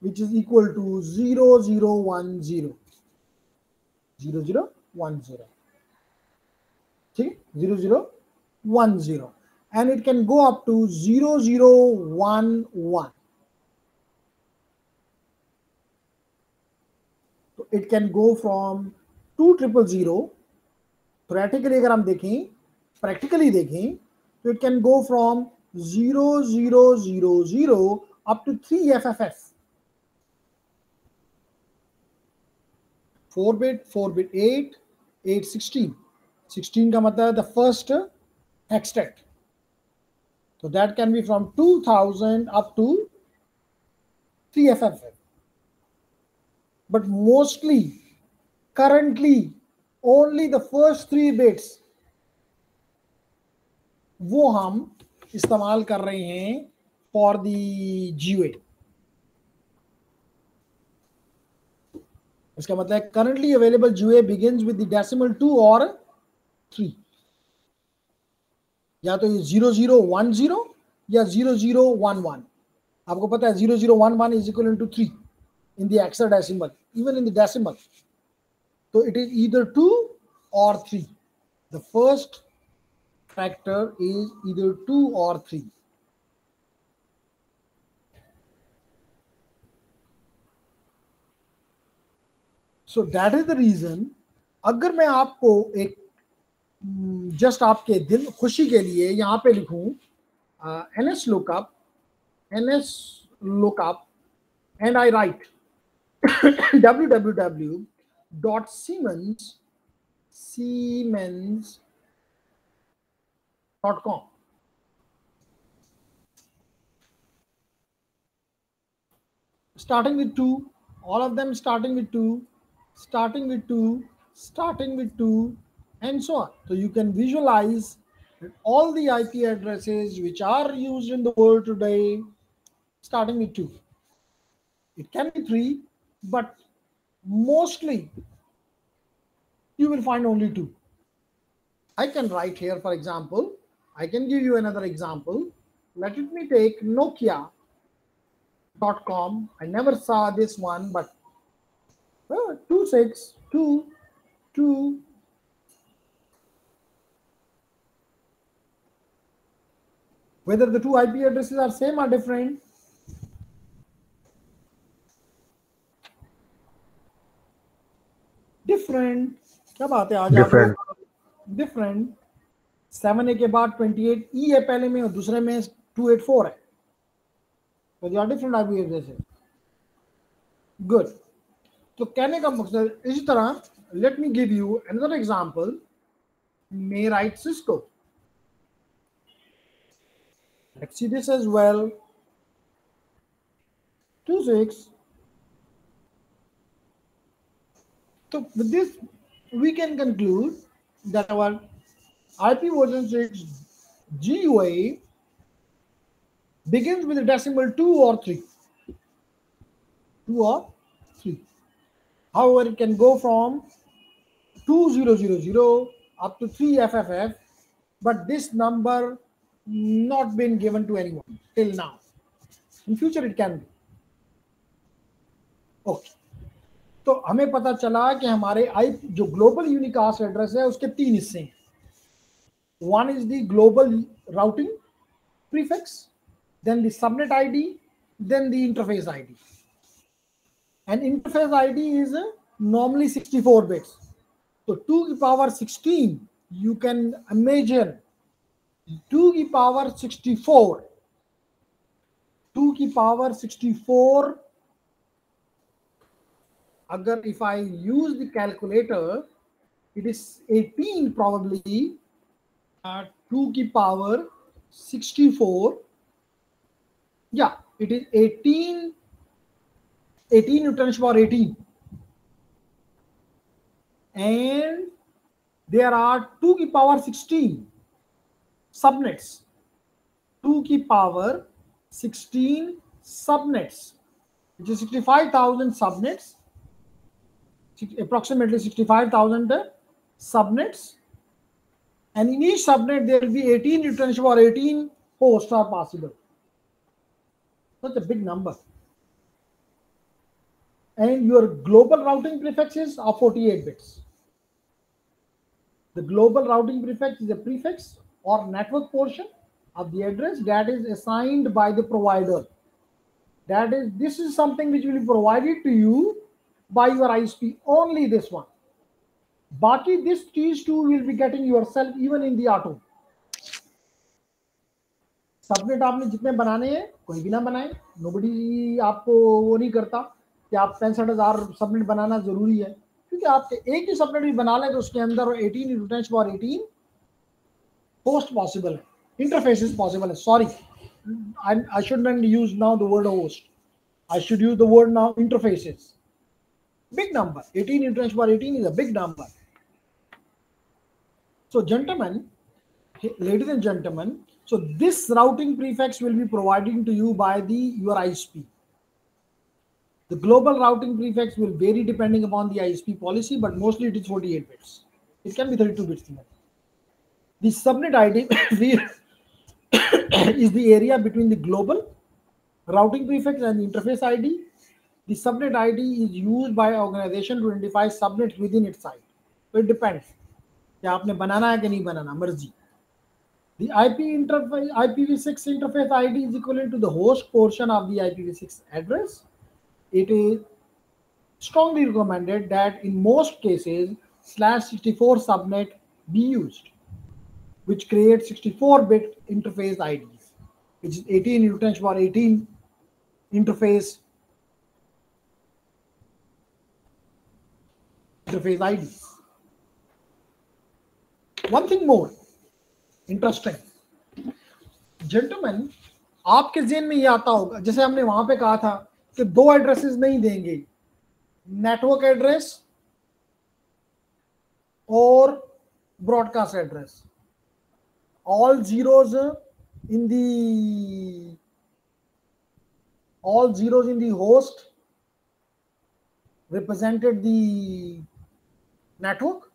which is equal to 0010. 0010. See, 0010, and it can go up to 0011. So it can go from 2000. Practically अगर हम देखें, practically देखें, तो it can go from 0000 up to 3FFF. 4 bit, 8, 8, 16. 16 का मतलब the first hextet. So that can be from 2000 up to 3FFF. But mostly, currently, only the first 3 bits वो हम इस्तेमाल कर रहे हैं for the GUA. इसका मतलब है currently available GUA begins with the decimal 2 or 3. या तो ये 0010 या 0011. आपको पता है 0011 is equivalent to 3 in the hexadecimal, even in the decimal. So it is either 2 or 3. The first factor is either 2 or 3. So that is the reason, अगर मैं आपको एक जस्ट आपके दिल खुशी के लिए यहाँ पे लिखूं NS lookup, and I write www.siemens.com. Starting with 2, all of them starting with 2, and so on. So you can visualize that all the IP addresses which are used in the world today starting with 2. It can be 3, but mostly you will find only 2. I can write here, for example, I can give you another example. Let me take Nokia.com. I never saw this one, but 262.2 whether the two IP addresses are same or different. Different. क्या बात है, आ जाओ। Different. Different. 7A के बाद 28E है पहले में और दूसरे में 284 है, तो they are different IP addresses. Good. तो कहने का मकसद इसी तरह, let me give you another example. May write Cisco. Let's see this as well. 26. So with this, we can conclude that our IP version 6 GUI begins with a decimal 2 or 3. 2 or 3. However, it can go from 2000 up to 3FFF, but this number not been given to anyone till now. In future it can be. Okay. तो हमें पता चला कि हमारे जो global unicast address है उसके 3 हिस्से हैं. One is the global routing prefix, then the subnet ID, then the interface ID. And interface ID is normally 64 bits. So 2 to the power 16, you can imagine 2 to the power 64. 2 to the power 64. Agar if I use the calculator, it is 18 probably. 2 to the power 64. Yeah, it is 18 Newton per power 18. And there are 2 to the power 16 subnets. 2 to the power 16 subnets, which is 65,000 subnets, approximately 65,000 subnets. And in each subnet, there will be 18 Newton per power 18 hosts are possible. That's a big number. And your global routing prefixes are 48 bits. The global routing prefix is a prefix or network portion of the address that is assigned by the provider. This is something which will be provided to you by your ISP, only this one. Baki, these two will be getting yourself even in the auto. Subnet आपने जितने बनाने हैं कोई भी ना बनाए, nobody आपको वो नहीं करता कि आप 65,000 सबनेट बनाना जरूरी है, क्योंकि आप एक ही सबनेट भी बना लें तो उसके अंदर 18 Newton per power 18 host possible है, इंटरफेसेस पॉसिबल है. Sorry, I shouldn't use now the word host. I should use the word now interfaces. Big number. 18 Newton per power 18 is a big number. So gentlemen, ladies and gentlemen, so this routing prefix will be provided to you by your ISP. The global routing prefix will vary depending upon the ISP policy, but mostly it is 48 bits. It can be 32 bits. The subnet ID is the area between the global routing prefix and the interface ID. The subnet ID is used by organization to identify subnets within its site. So it depends. क्या आपने बनाना है कि नहीं बनाना, मर्जी. The IPv6 interface ID is equivalent to the host portion of the IPv6 address. It is strongly recommended that in most cases /64 subnet be used, which creates 64-bit interface IDs, which is 18 Newton per power 18 interface IDs. One thing more interesting, gentlemen, आपके ज़हन में ये आता होगा, जैसे हमने वहां पे कहा था कि 2 एड्रेसेस नहीं देंगे, नेटवर्क एड्रेस और broadcast address. All zeros in the host represented the network,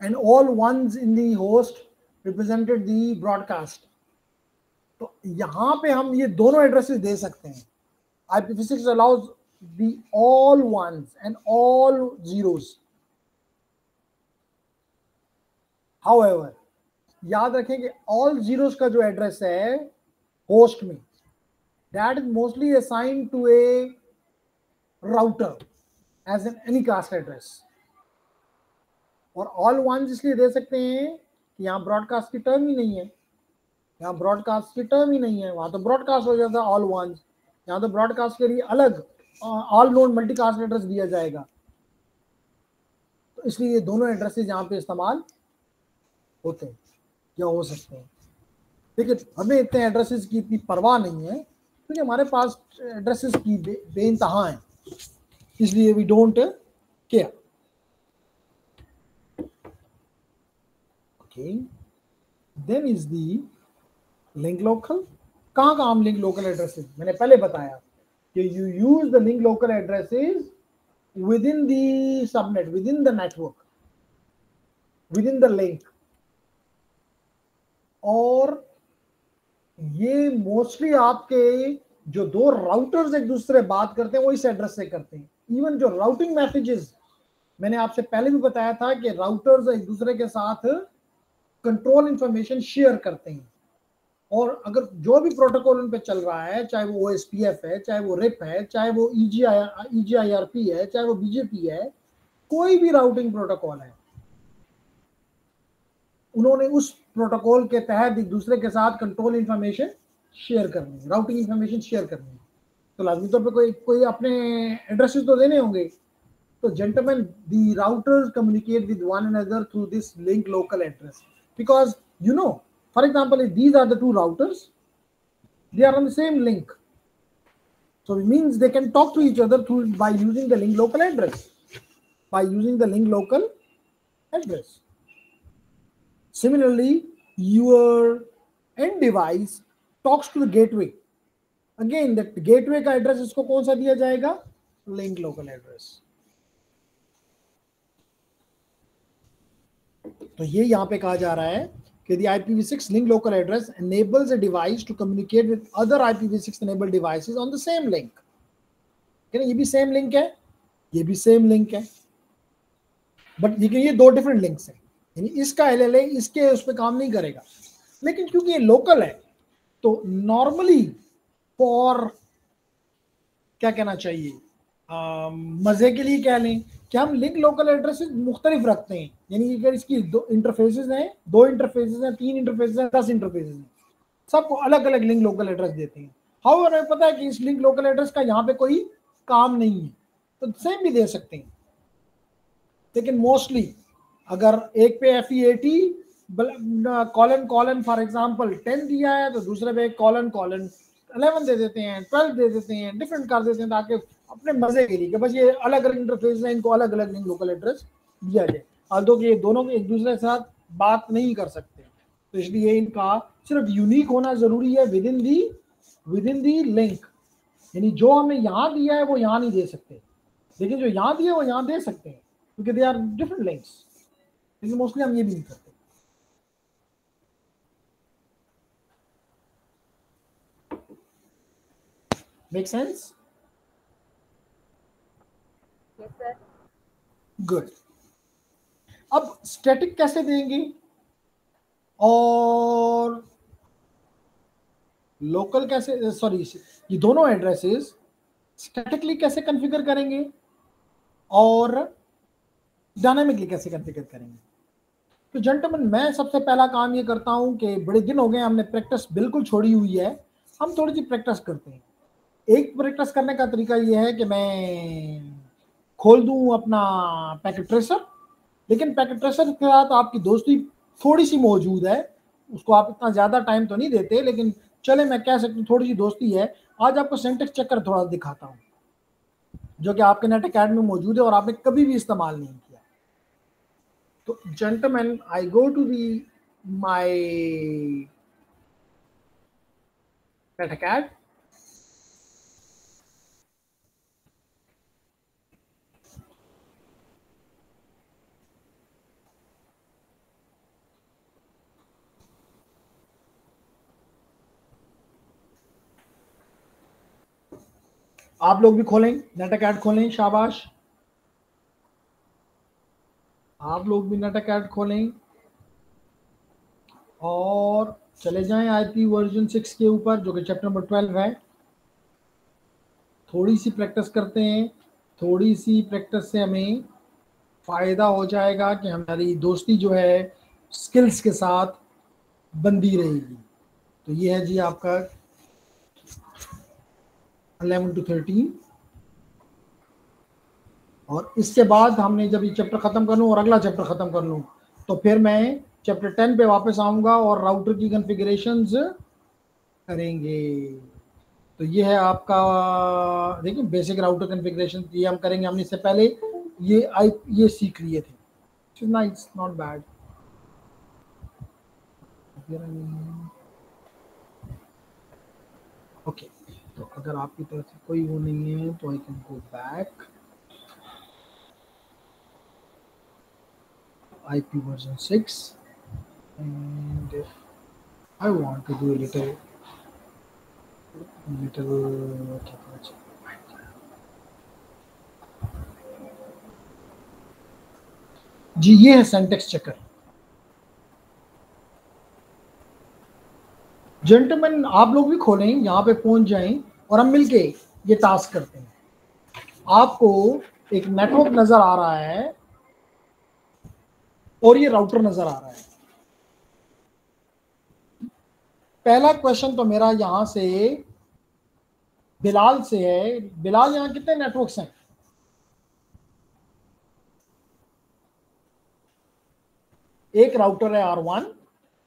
and all ones in the host represented the broadcast. तो यहाँ पे हम ये दोनों एड्रेसेस दे सकते हैं. IPv6 allows the all ones and all zeros. However, याद रखें कि all zeros का जो एड्रेस है होस्ट में, that is mostly assigned to a router as an anycast address. और all ones इसलिए दे सकते हैं कि यहाँ ब्रॉडकास्ट की टर्म ही नहीं है, यहाँ ब्रॉडकास्ट की टर्म ही नहीं है, वहां तो ब्रॉडकास्ट हो जाता है ऑल वंस, यहाँ तो ब्रॉडकास्ट के लिए अलग ऑल नोन मल्टीकास्ट एड्रेस दिया जाएगा। तो इसलिए ये दोनों एड्रेसेस यहाँ पे इस्तेमाल होते हैं या हो सकते हैं। लेकिन हमें इतने एड्रेसेस की इतनी परवाह नहीं है क्योंकि हमारे पास एड्रेसेस की बेइंतहा है, इसलिए we don't care. Okay, then is the link local. कहाँ हम लिंक लोकल एड्रेसेस, मैंने पहले बताया कि you use the link local addresses within the subnet, within the network, within the link. और ये मोस्टली आपके जो दो राउटर्स एक दूसरे बात करते हैं वो इस एड्रेस से करते हैं। इवन जो राउटिंग मैसेजेस, मैंने आपसे पहले भी बताया था कि राउटर्स एक दूसरे के साथ कंट्रोल इंफॉर्मेशन शेयर करते हैं, और अगर जो भी प्रोटोकॉल उन पे चल रहा है, चाहे वो OSPF है, चाहे वो RIP है, चाहे वो EGIRP है, चाहे वो BGP है, कोई भी राउटिंग प्रोटोकॉल है, उन्होंने उस प्रोटोकॉल के तहत एक दूसरे के साथ कंट्रोल इंफॉर्मेशन शेयर करनी है, राउटिंग इंफॉर्मेशन शेयर करनी है। तो लाजमी तौर पे कोई अपने एड्रेसेस तो देने होंगे। तो gentleman, the routers communicate with one another through this link local address, because you know, for example, if these are the two routers, they are on the same link, so it means they can talk to each other through by using the link local address, by using the link local address. Similarly, your end device talks to the gateway. Again, that gateway का address इसको कौन सा दिया जाएगा? Link local address. तो ये यहाँ पे कहा जा रहा है कि the IPv6 link local address enables a device to communicate with other IPv6 enabled devices on the same link. ये भी सेम लिंक है, ये भी सेम लिंक है, बट ये दो डिफरेंट लिंक्स हैं, यानी इसका LLA इसके उस पर काम नहीं करेगा। लेकिन क्योंकि ये लोकल है तो नॉर्मली फॉर क्या कहना चाहिए, मजे के लिए कह लें कि हम लिंक लोकल एड्रेसेस मुख्तलिफ रखते हैं, यानी अगर इसकी दो इंटरफेसेस हैं, 2 इंटरफेसेस हैं, 3 इंटरफेसेस हैं, 10 इंटरफेसेस हैं, सबको अलग अलग लिंक लोकल एड्रेस देते हैं। हाउएवर हमें पता है कि इस लिंक लोकल एड्रेस का यहाँ पे कोई काम नहीं है, तो सेम भी दे सकते हैं। लेकिन मोस्टली अगर एक पे FE80 कॉलन फॉर एग्जाम्पल 10 दिया है तो दूसरे पे कॉलन 11 दे देते हैं, 12 दे देते हैं, डिफरेंट कर देते हैं ताकि अपने मजे के लिए कि बस ये अलग अलग इंटरफेस है, इनको अलग अलग लिंक लोकल एड्रेस दिया जाए। although कि ये दोनों एक दूसरे के साथ बात नहीं कर सकते, तो इसलिए इनका सिर्फ यूनिक होना जरूरी है विद इन दी लिंक, यानी जो हमें यहाँ दिया है वो यहाँ नहीं दे सकते, लेकिन जो यहाँ दिया है वो यहाँ दे सकते हैं क्योंकि दे आर डिफरेंट लिंक्स। लेकिन मोस्टली हम ये भी नहीं करते। Make sense? Yes, sir. Good. अब स्टैटिक कैसे देंगे और लोकल कैसे, सॉरी, ये दोनों एड्रेसेस स्टैटिकली कैसे कॉन्फ़िगर करेंगे और डायनामिकली कैसे कॉन्फ़िगर करेंगे। तो जेंटलमैन, मैं सबसे पहला काम ये करता हूं कि बड़े दिन हो गए हमने प्रैक्टिस बिल्कुल छोड़ी हुई है, हम थोड़ी सी प्रैक्टिस करते हैं। एक प्रैक्टिस करने का तरीका ये है कि मैं खोल दूं अपना पैकेट ट्रेसर, लेकिन पैकेट ट्रेसर के साथ आपकी दोस्ती थोड़ी सी मौजूद है, उसको आप इतना ज़्यादा टाइम तो नहीं देते, लेकिन चले मैं कह सकती हूँ थोड़ी सी दोस्ती है। आज आपको सिंटैक्स चेकर थोड़ा दिखाता हूँ जो कि आपके नेट अकेडमी में मौजूद है और आपने कभी भी इस्तेमाल नहीं किया। तो gentleman, I go to the my NetAcad, आप लोग भी खोलें, नेटअकैड खोलें, शाबाश, आप लोग भी नेटअकैड खोलें और चले जाएं आईपी वर्जन 6 के ऊपर, जो कि चैप्टर नंबर 12 है। थोड़ी सी प्रैक्टिस करते हैं, थोड़ी सी प्रैक्टिस से हमें फ़ायदा हो जाएगा कि हमारी दोस्ती जो है स्किल्स के साथ बंदी रहेगी। तो ये है जी आपका 11 to 13, और इसके बाद हमने जब ये चैप्टर ख़त्म कर लूँ और अगला चैप्टर ख़त्म कर लूँ तो फिर मैं चैप्टर 10 पे वापस आऊँगा और राउटर की कॉन्फ़िगरेशंस करेंगे। तो ये है आपका, देखिए बेसिक राउटर कॉन्फ़िगरेशन ये हम करेंगे। हमने इससे पहले ये सीख लिए थे, नाइस, नॉट बैड। ओके, तो अगर आपकी तरफ से कोई वो नहीं है तो I can go back. IP version 6 and I want to do a little जी, ये है सिंटैक्स चेकर। जेंटलमैन आप लोग भी खोलें, यहाँ पे पहुंच जाएं और हम मिलके ये टास्क करते हैं। आपको एक नेटवर्क नजर आ रहा है और ये राउटर नजर आ रहा है। पहला क्वेश्चन तो मेरा यहां से बिलाल से है। बिलाल, यहाँ कितने नेटवर्क्स हैं? एक राउटर है R1,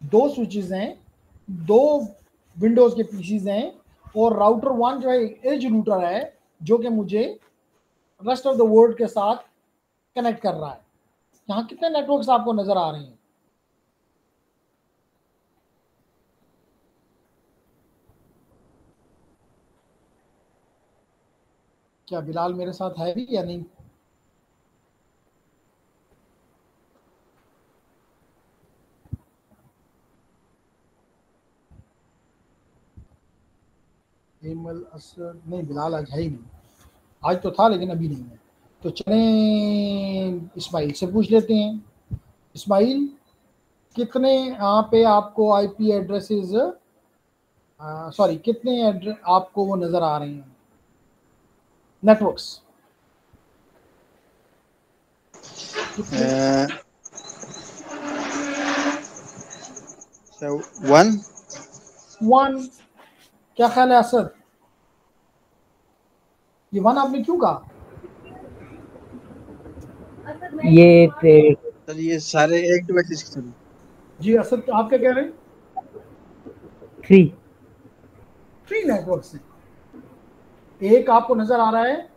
2 स्विचेस हैं, 2 विंडोज के पीसीज हैं, और राउटर 1 जो है एज रूटर है जो कि मुझे रेस्ट ऑफ द वर्ल्ड के साथ कनेक्ट कर रहा है। यहाँ कितने नेटवर्क्स आपको नजर आ रहे हैं? क्या बिलाल मेरे साथ है भी या नहीं? हेमल असद नहीं, बिलाल आज है ही नहीं। आज तो था लेकिन अभी नहीं है। तो चलें इस्माइल से पूछ लेते हैं। इस्माइल, कितने यहाँ पे आपको आईपी एड्रेसेस, सॉरी कितने आपको वो नजर आ रहे हैं नेटवर्क्स? वन। क्या ख्याल है असद, ये 1 आपने क्यों कहा? ये सर ये सारे एक डिवाइस के सर। जी असद, तो आप क्या कह रहे हैं? 3 नेटवर्क्स हैं। एक आपको नजर आ रहा है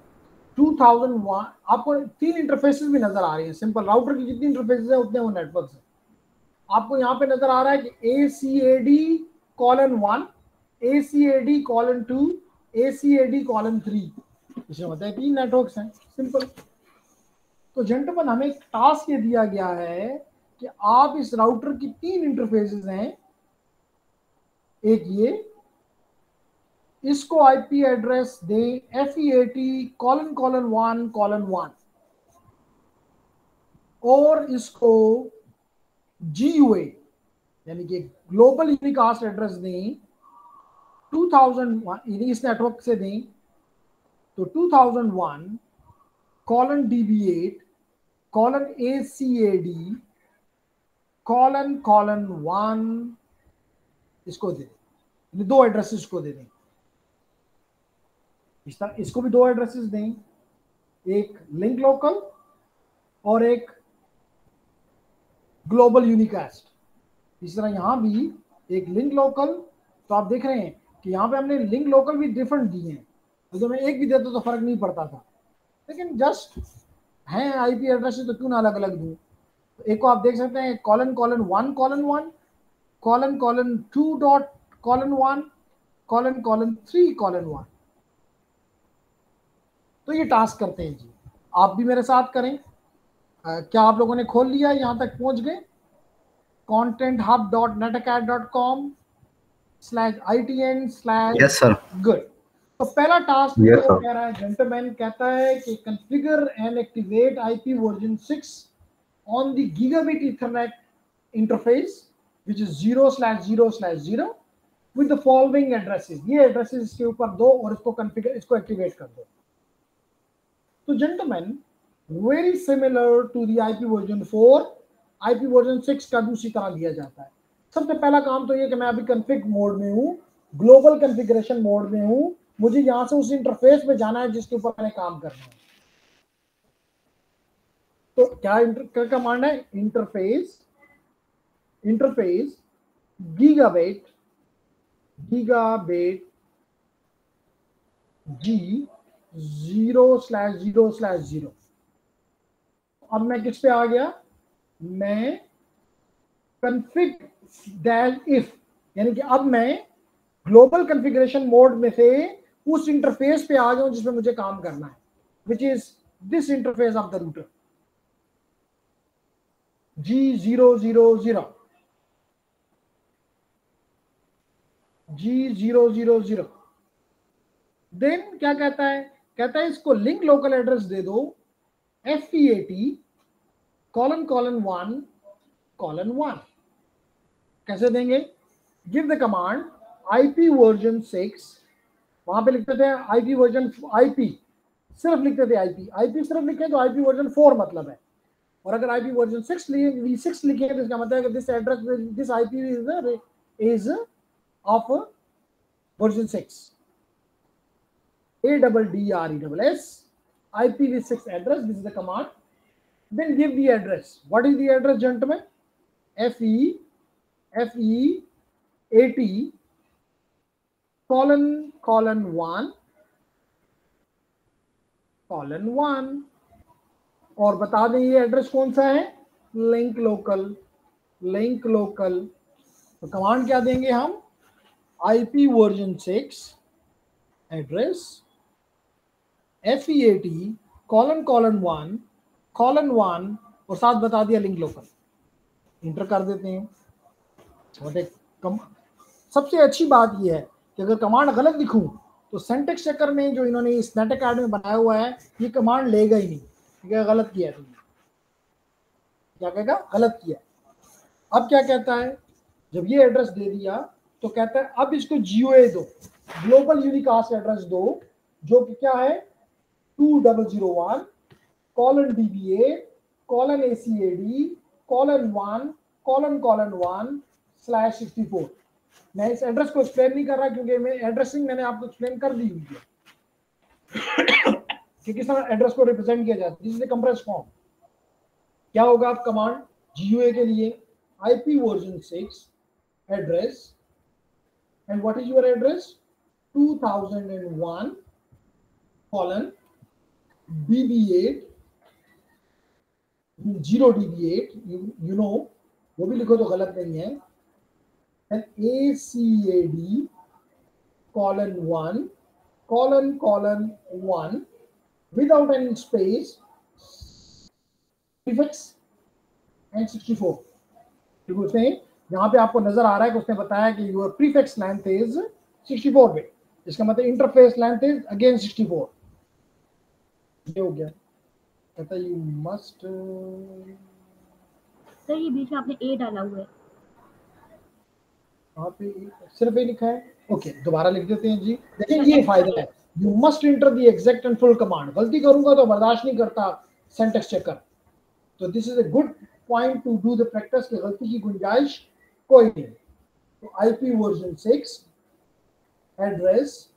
2001, आपको 3 इंटरफेसेस भी नजर आ रही हैं। सिंपल राउटर की जितनी इंटरफेसेस है उतने वो नेटवर्क्स हैं। आपको यहाँ पे नजर आ रहा है कि ACAD:1, ACAD:2, ACAD:3, इसे मतलब है 3 नेटवर्क्स हैं। सिंपल। तो जेंटलमैन, हमें एक टास्क ये दिया गया है कि आप इस राउटर की 3 इंटरफेसेस हैं। एक ये, इसको आईपी एड्रेस दें FEAT:1:1, और इसको GUA यानी कि ग्लोबल यूनिकास्ट एड्रेस दें 2001, यानी इस नेटवर्क से दें तो 2001:ACAD:1 इसको दे दें, 2 एड्रेसेस को दे दें। इस तरह इसको भी 2 एड्रेसेस दें, एक लिंक लोकल और एक ग्लोबल यूनिकास्ट। इस तरह यहाँ भी एक लिंक लोकल। तो आप देख रहे हैं कि यहाँ पे हमने लिंक लोकल भी डिफरेंट दिए हैं। तो मैं एक भी देता तो फर्क नहीं पड़ता था, लेकिन जस्ट हैं आईपी एड्रेसेस तो क्यों ना अलग अलग दूं। तो एक को आप देख सकते हैं :1:1, :2.:1, तो ये टास्क करते हैं जी। आप भी मेरे साथ करें। क्या आप लोगों ने खोल लिया, यहाँ तक पहुंच गए? contenthub.netacad.com/itn/ Yes, sir. Good. तो पहला टास्क Yes, जो sir. कह रहा है जेंटलमैन, कहता है कि configure and activate IP version 6 on the gigabit Ethernet interface which is 0/0/0 with the following addresses. ये एड्रेसेस इसके ऊपर दो और इसको कॉन्फ़िगर, इसको एक्टिवेट कर दो। तो gentleman, very similar to the IP version 4, IP version 6 का भी उसी तरह दिया जाता है। सबसे पहला काम तो ये कि मैं अभी कॉन्फ़िग मोड में हूँ, ग्लोबल कॉन्फ़िगरेशन मोड में हूँ, मुझे यहां से उस इंटरफेस पे जाना है जिसके ऊपर मैंने काम करना है। तो क्या कमांड है? इंटरफेस गीगाबिट जी 0/0/0। अब मैं किस पे आ गया? मैं config -if, यानी कि अब मैं ग्लोबल कॉन्फ़िगरेशन मोड में से उस इंटरफेस पे आ गया हूं जिसमें मुझे काम करना है, which is this interface of the router G000 G000। Then क्या कहता है? कहता है इसको लिंक लोकल एड्रेस दे दो FEAT:1:1। कैसे देंगे? Give the command IP version 6, वहां पे लिखते थे IP वर्जन, IP सिर्फ लिखते थे, IP सिर्फ लिखे तो IP वर्जन 4 मतलब है। और अगर IP वर्जन 6 V6 लिखे तो इसका मतलब है कि this address, this IP is of version 6 ADDRESS IPv6 address. This is the command. Then give the address. What is the address, gentlemen? FEAT:1:1 और बता दें ये एड्रेस कौन सा है? Link local. तो कमांड क्या देंगे हम? IP वर्जन 6 एड्रेस FEAT:1:1 और साथ बता दिया लिंक लोकल। इंटर कर देते हैं। सबसे अच्छी बात यह है कि अगर कमांड गलत लिखूं तो सिंटैक्स चेकर में जो इन्होंने इस नेटअकैड में बनाया हुआ है ये कमांड लेगा ही नहीं, क्या गलत किया है तुमने, क्या कहेगा? गलत किया। अब क्या कहता है? जब ये एड्रेस दे दिया तो कहता है अब इसको GUA दो, ग्लोबल यूनिकास्ट एड्रेस दो, जो कि क्या है 2001:DBA:1:1/64। मैं इस एड्रेस को एक्सप्लेन नहीं कर रहा क्योंकि मैं एड्रेसिंग मैंने आपको एक्सप्लेन कर दी हुई है कि किस तरह एड्रेस को रिप्रेजेंट किया जाता है। This is the compressed form. क्या होगा आप कमांड GUA के लिए? IP version 6 address, and what is your address? 2001:DB8 0DB8, you know, वो भी लिखो तो गलत नहीं है, and ACAD:1:1 without any space, prefix and 64। क्योंकि उसने यहाँ पे आपको नजर आ रहा है कि उसने बताया कि your prefix length is 64 bit, इसका मतलब इंटरफेस लेंथ इज अगेन 64। ये हो गया। कहता है यू मस्ट, सर ये बीच में आपने ए डाला हुआ है, वहाँ पे सिर्फ ए लिखा है। ओके, दोबारा लिख देते हैं जी। देखिए ये फायदा है, you must enter the exact and full command. गलती करूंगा तो बर्दाश्त नहीं करता सिंटैक्स चेकर। तो this is a good point two do the practice कि गलती की गुंजाइश कोई नहीं। तो IP version 6 address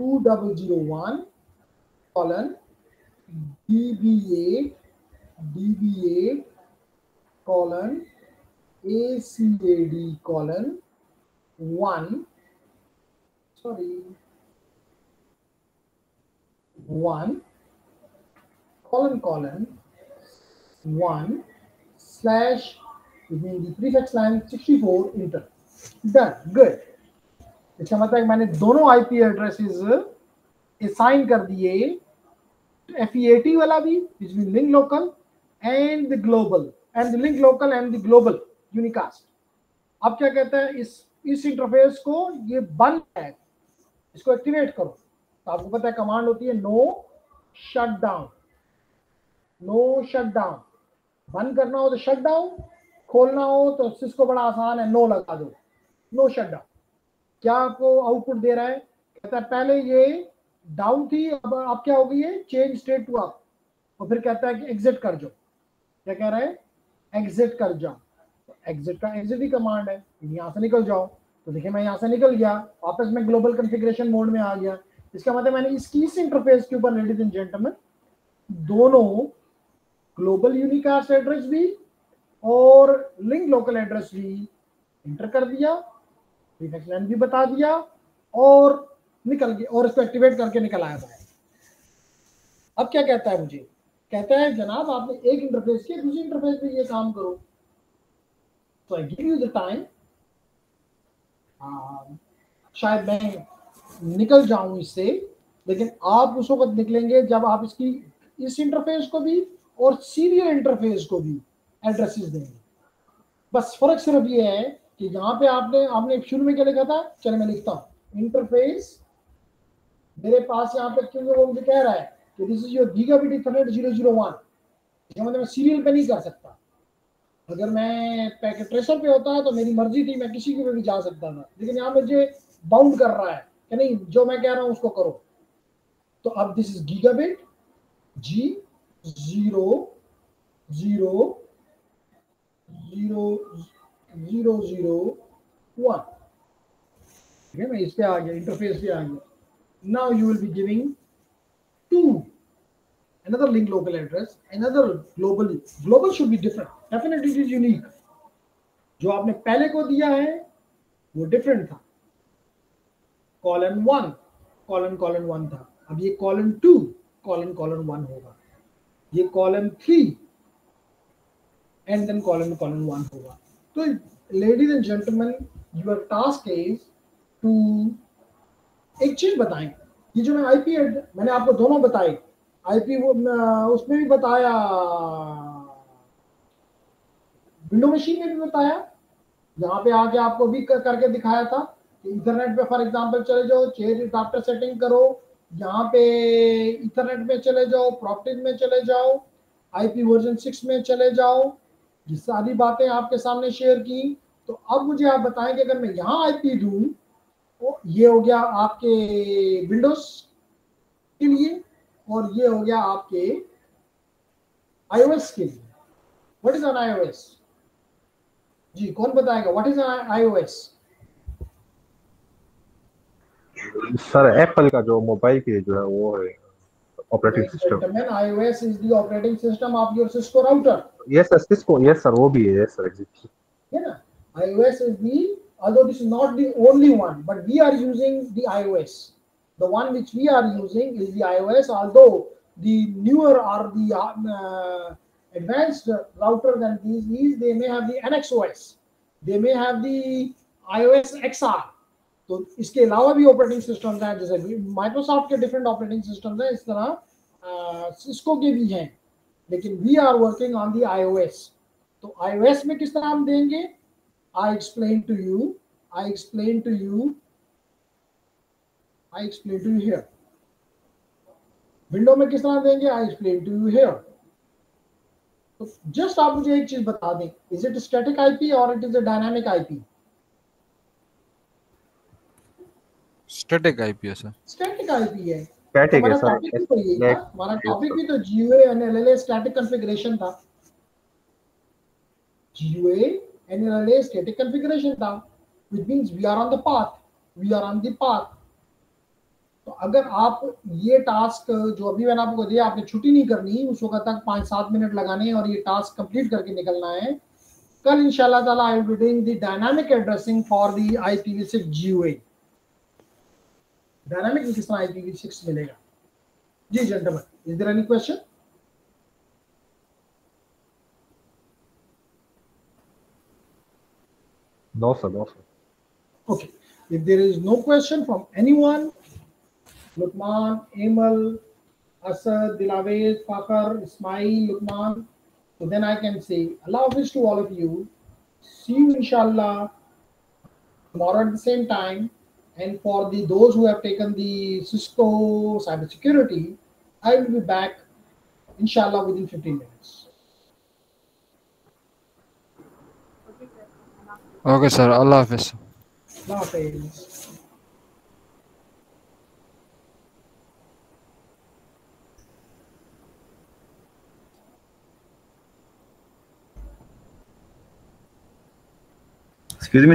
2001:DB8:ACAD:1 1:1/the prefix line 64 inter. Done, good. इसका मतलब मैंने दोनों IP एड्रेसेस असाइन कर दिए, FEAT वाला भी which means link local and the global and the link local and the global unicast। अब क्या कहता है? इस इस इंटरफेस को ये बंद है, इसको एक्टिवेट करो। तो आपको पता है कमांड होती है no shut down. No shut down, बंद करना हो तो शट डाउन, खोलना हो तो सिस्को बड़ा आसान है, नो लगा दो, नो शट डाउन। क्या आपको आउटपुट दे रहा है? कहता है पहले ये डाउन थी, अब क्या हो गई है, चेंज स्टेट टू अप। और फिर कहता है कि एग्जिट कर जाओ। क्या कह रहा है? एग्जिट कर जाओ। तो एग्जिट का एग्जिट ही कमांड है, यहां से निकल जाओ। तो देखिए मैं यहां से निकल गया, वापस मैं ग्लोबल कॉन्फ़िगरेशन मोड में आ गया। इसका मतलब मैंने इस इंटरफेस के ऊपर, लेडीज एंड जेंटलमैन, दोनों ग्लोबल यूनिकास्ट एड्रेस भी और लिंक लोकल एड्रेस भी इंटर कर दिया, प्रीफिक्स लेन भी बता दिया और निकल गया, और इसको एक्टिवेट करके निकल आया था। अब क्या कहता है मुझे? कहता है जनाब आपने एक इंटरफेस किया, दूसरी इंटरफेस पे ये काम करो। तो I give you the time, शायद मैं निकल जाऊं इससे, लेकिन आप उस वक्त निकलेंगे जब आप इसकी इस इंटरफेस को भी और सीरियल इंटरफेस को भी एड्रेसेस देंगे। बस फर्क सिर्फ ये है कि यहाँ पे आपने शुरू में क्या लिखा था, चलो मैं लिखता हूँ, इंटरफेस मेरे पास यहाँ पे, क्योंकि वो मुझे कह रहा है कि this is your gigabit Ethernet 001, मतलब मैं सीरियल पे नहीं कर सकता। अगर मैं पैकेट ट्रेसर पे होता तो मेरी मर्जी थी, मैं किसी के भी जा सकता था, लेकिन यहाँ मुझे बाउंड कर रहा है कि नहीं, जो मैं कह रहा हूँ उसको करो। तो अब दिस इज गीगाबिट G0000001। ठीक है, मैं इस पे आ गया, इंटरफेस पे आ गया। Now you will be giving to another link local address, another global should be different, definitely it is unique। जो आपने पहले को दिया है वो डिफरेंट था, colon 1 था, अब ये colon 2 colon 1 होगा, ये colon 3 and then colon 1 होगा। तो ladies and gentlemen, your task is to, एक चीज बताएं, ये जो मैं आईपी मैंने आपको दोनों बताए, आईपी वो उसमें भी बताया, विंडो मशीन में भी बताया, यहाँ पे आके आपको भी करके दिखाया था कि इथरनेट पे फॉर एग्जांपल चले जाओ, चेयर एडाप्टर सेटिंग करो, यहाँ पे इथरनेट में चले जाओ, प्रॉपर्टीज में चले जाओ, आईपी वर्जन 6 में चले जाओ, ये सारी बातें आपके सामने शेयर की। तो अब मुझे आप बताएं कि अगर मैं यहाँ आईपी दूं तो ये हो गया आपके विंडोज के लिए और ये हो गया आपके iOS के लिए। What is an iOS? जी कौन बताएगा what is an iOS? Sir Apple का जो मोबाइल के जो है वो है operating system. iOS is the operating system of your Cisco router। Yes sir, Cisco, yes sir, वो भी है, यस सर, एग्जैक्टली। है ना, iOS is the, although this is not the only one, but we are using the iOS. The one which we are using is the iOS, although the newer or the advanced router than these, they may have the NXOS, they may have the iOS XR। तो इसके अलावा भी operating systems हैं, जैसे Microsoft के different operating systems हैं, इस तरह सिस्को के भी हैं, लेकिन we are working on the iOS। तो iOS में किस तरह हम देंगे, I explain to you here। Window में किस तरह देंगे, I explain to you here। तो जस्ट आप मुझे एक चीज बता दें, इज इट स्टैटिक आईपी और it is a dynamic IP? Static IP है सर। स्टैटिक आईपी है। स्टैटिक है सर, टॉपिक भी तो यही था, हमारा टॉपिक भी तो GUA and LLA static configuration था, GUA and LLA static configuration था, which means we are on the path। तो अगर आप ये टास्क जो अभी मैंने आपको दिया, आपने छुट्टी नहीं करनी, उस वक्त तक 5-7 मिनट लगाने हैं और ये टास्क कंप्लीट करके निकलना है। कल इंशाल्लाह ताला I will be doing the dynamic addressing for the IPv6 GUA। Dynamic में किस तरह IPv6 मिलेगा? जी gentleman, is there any question? No sir, no sir. Okay, if there is no question from anyone, Lukman, Amal, Asad, Dilawez, Fakar, Ismail, Lukman, so then I can say Allah Hafiz to all of you. See you inshallah tomorrow at the same time. And for the those who have taken the Cisco cybersecurity, I will be back, inshallah, within 15 minutes. Okay sir, Allah Hafiz. Allah Hafiz. Excuse me.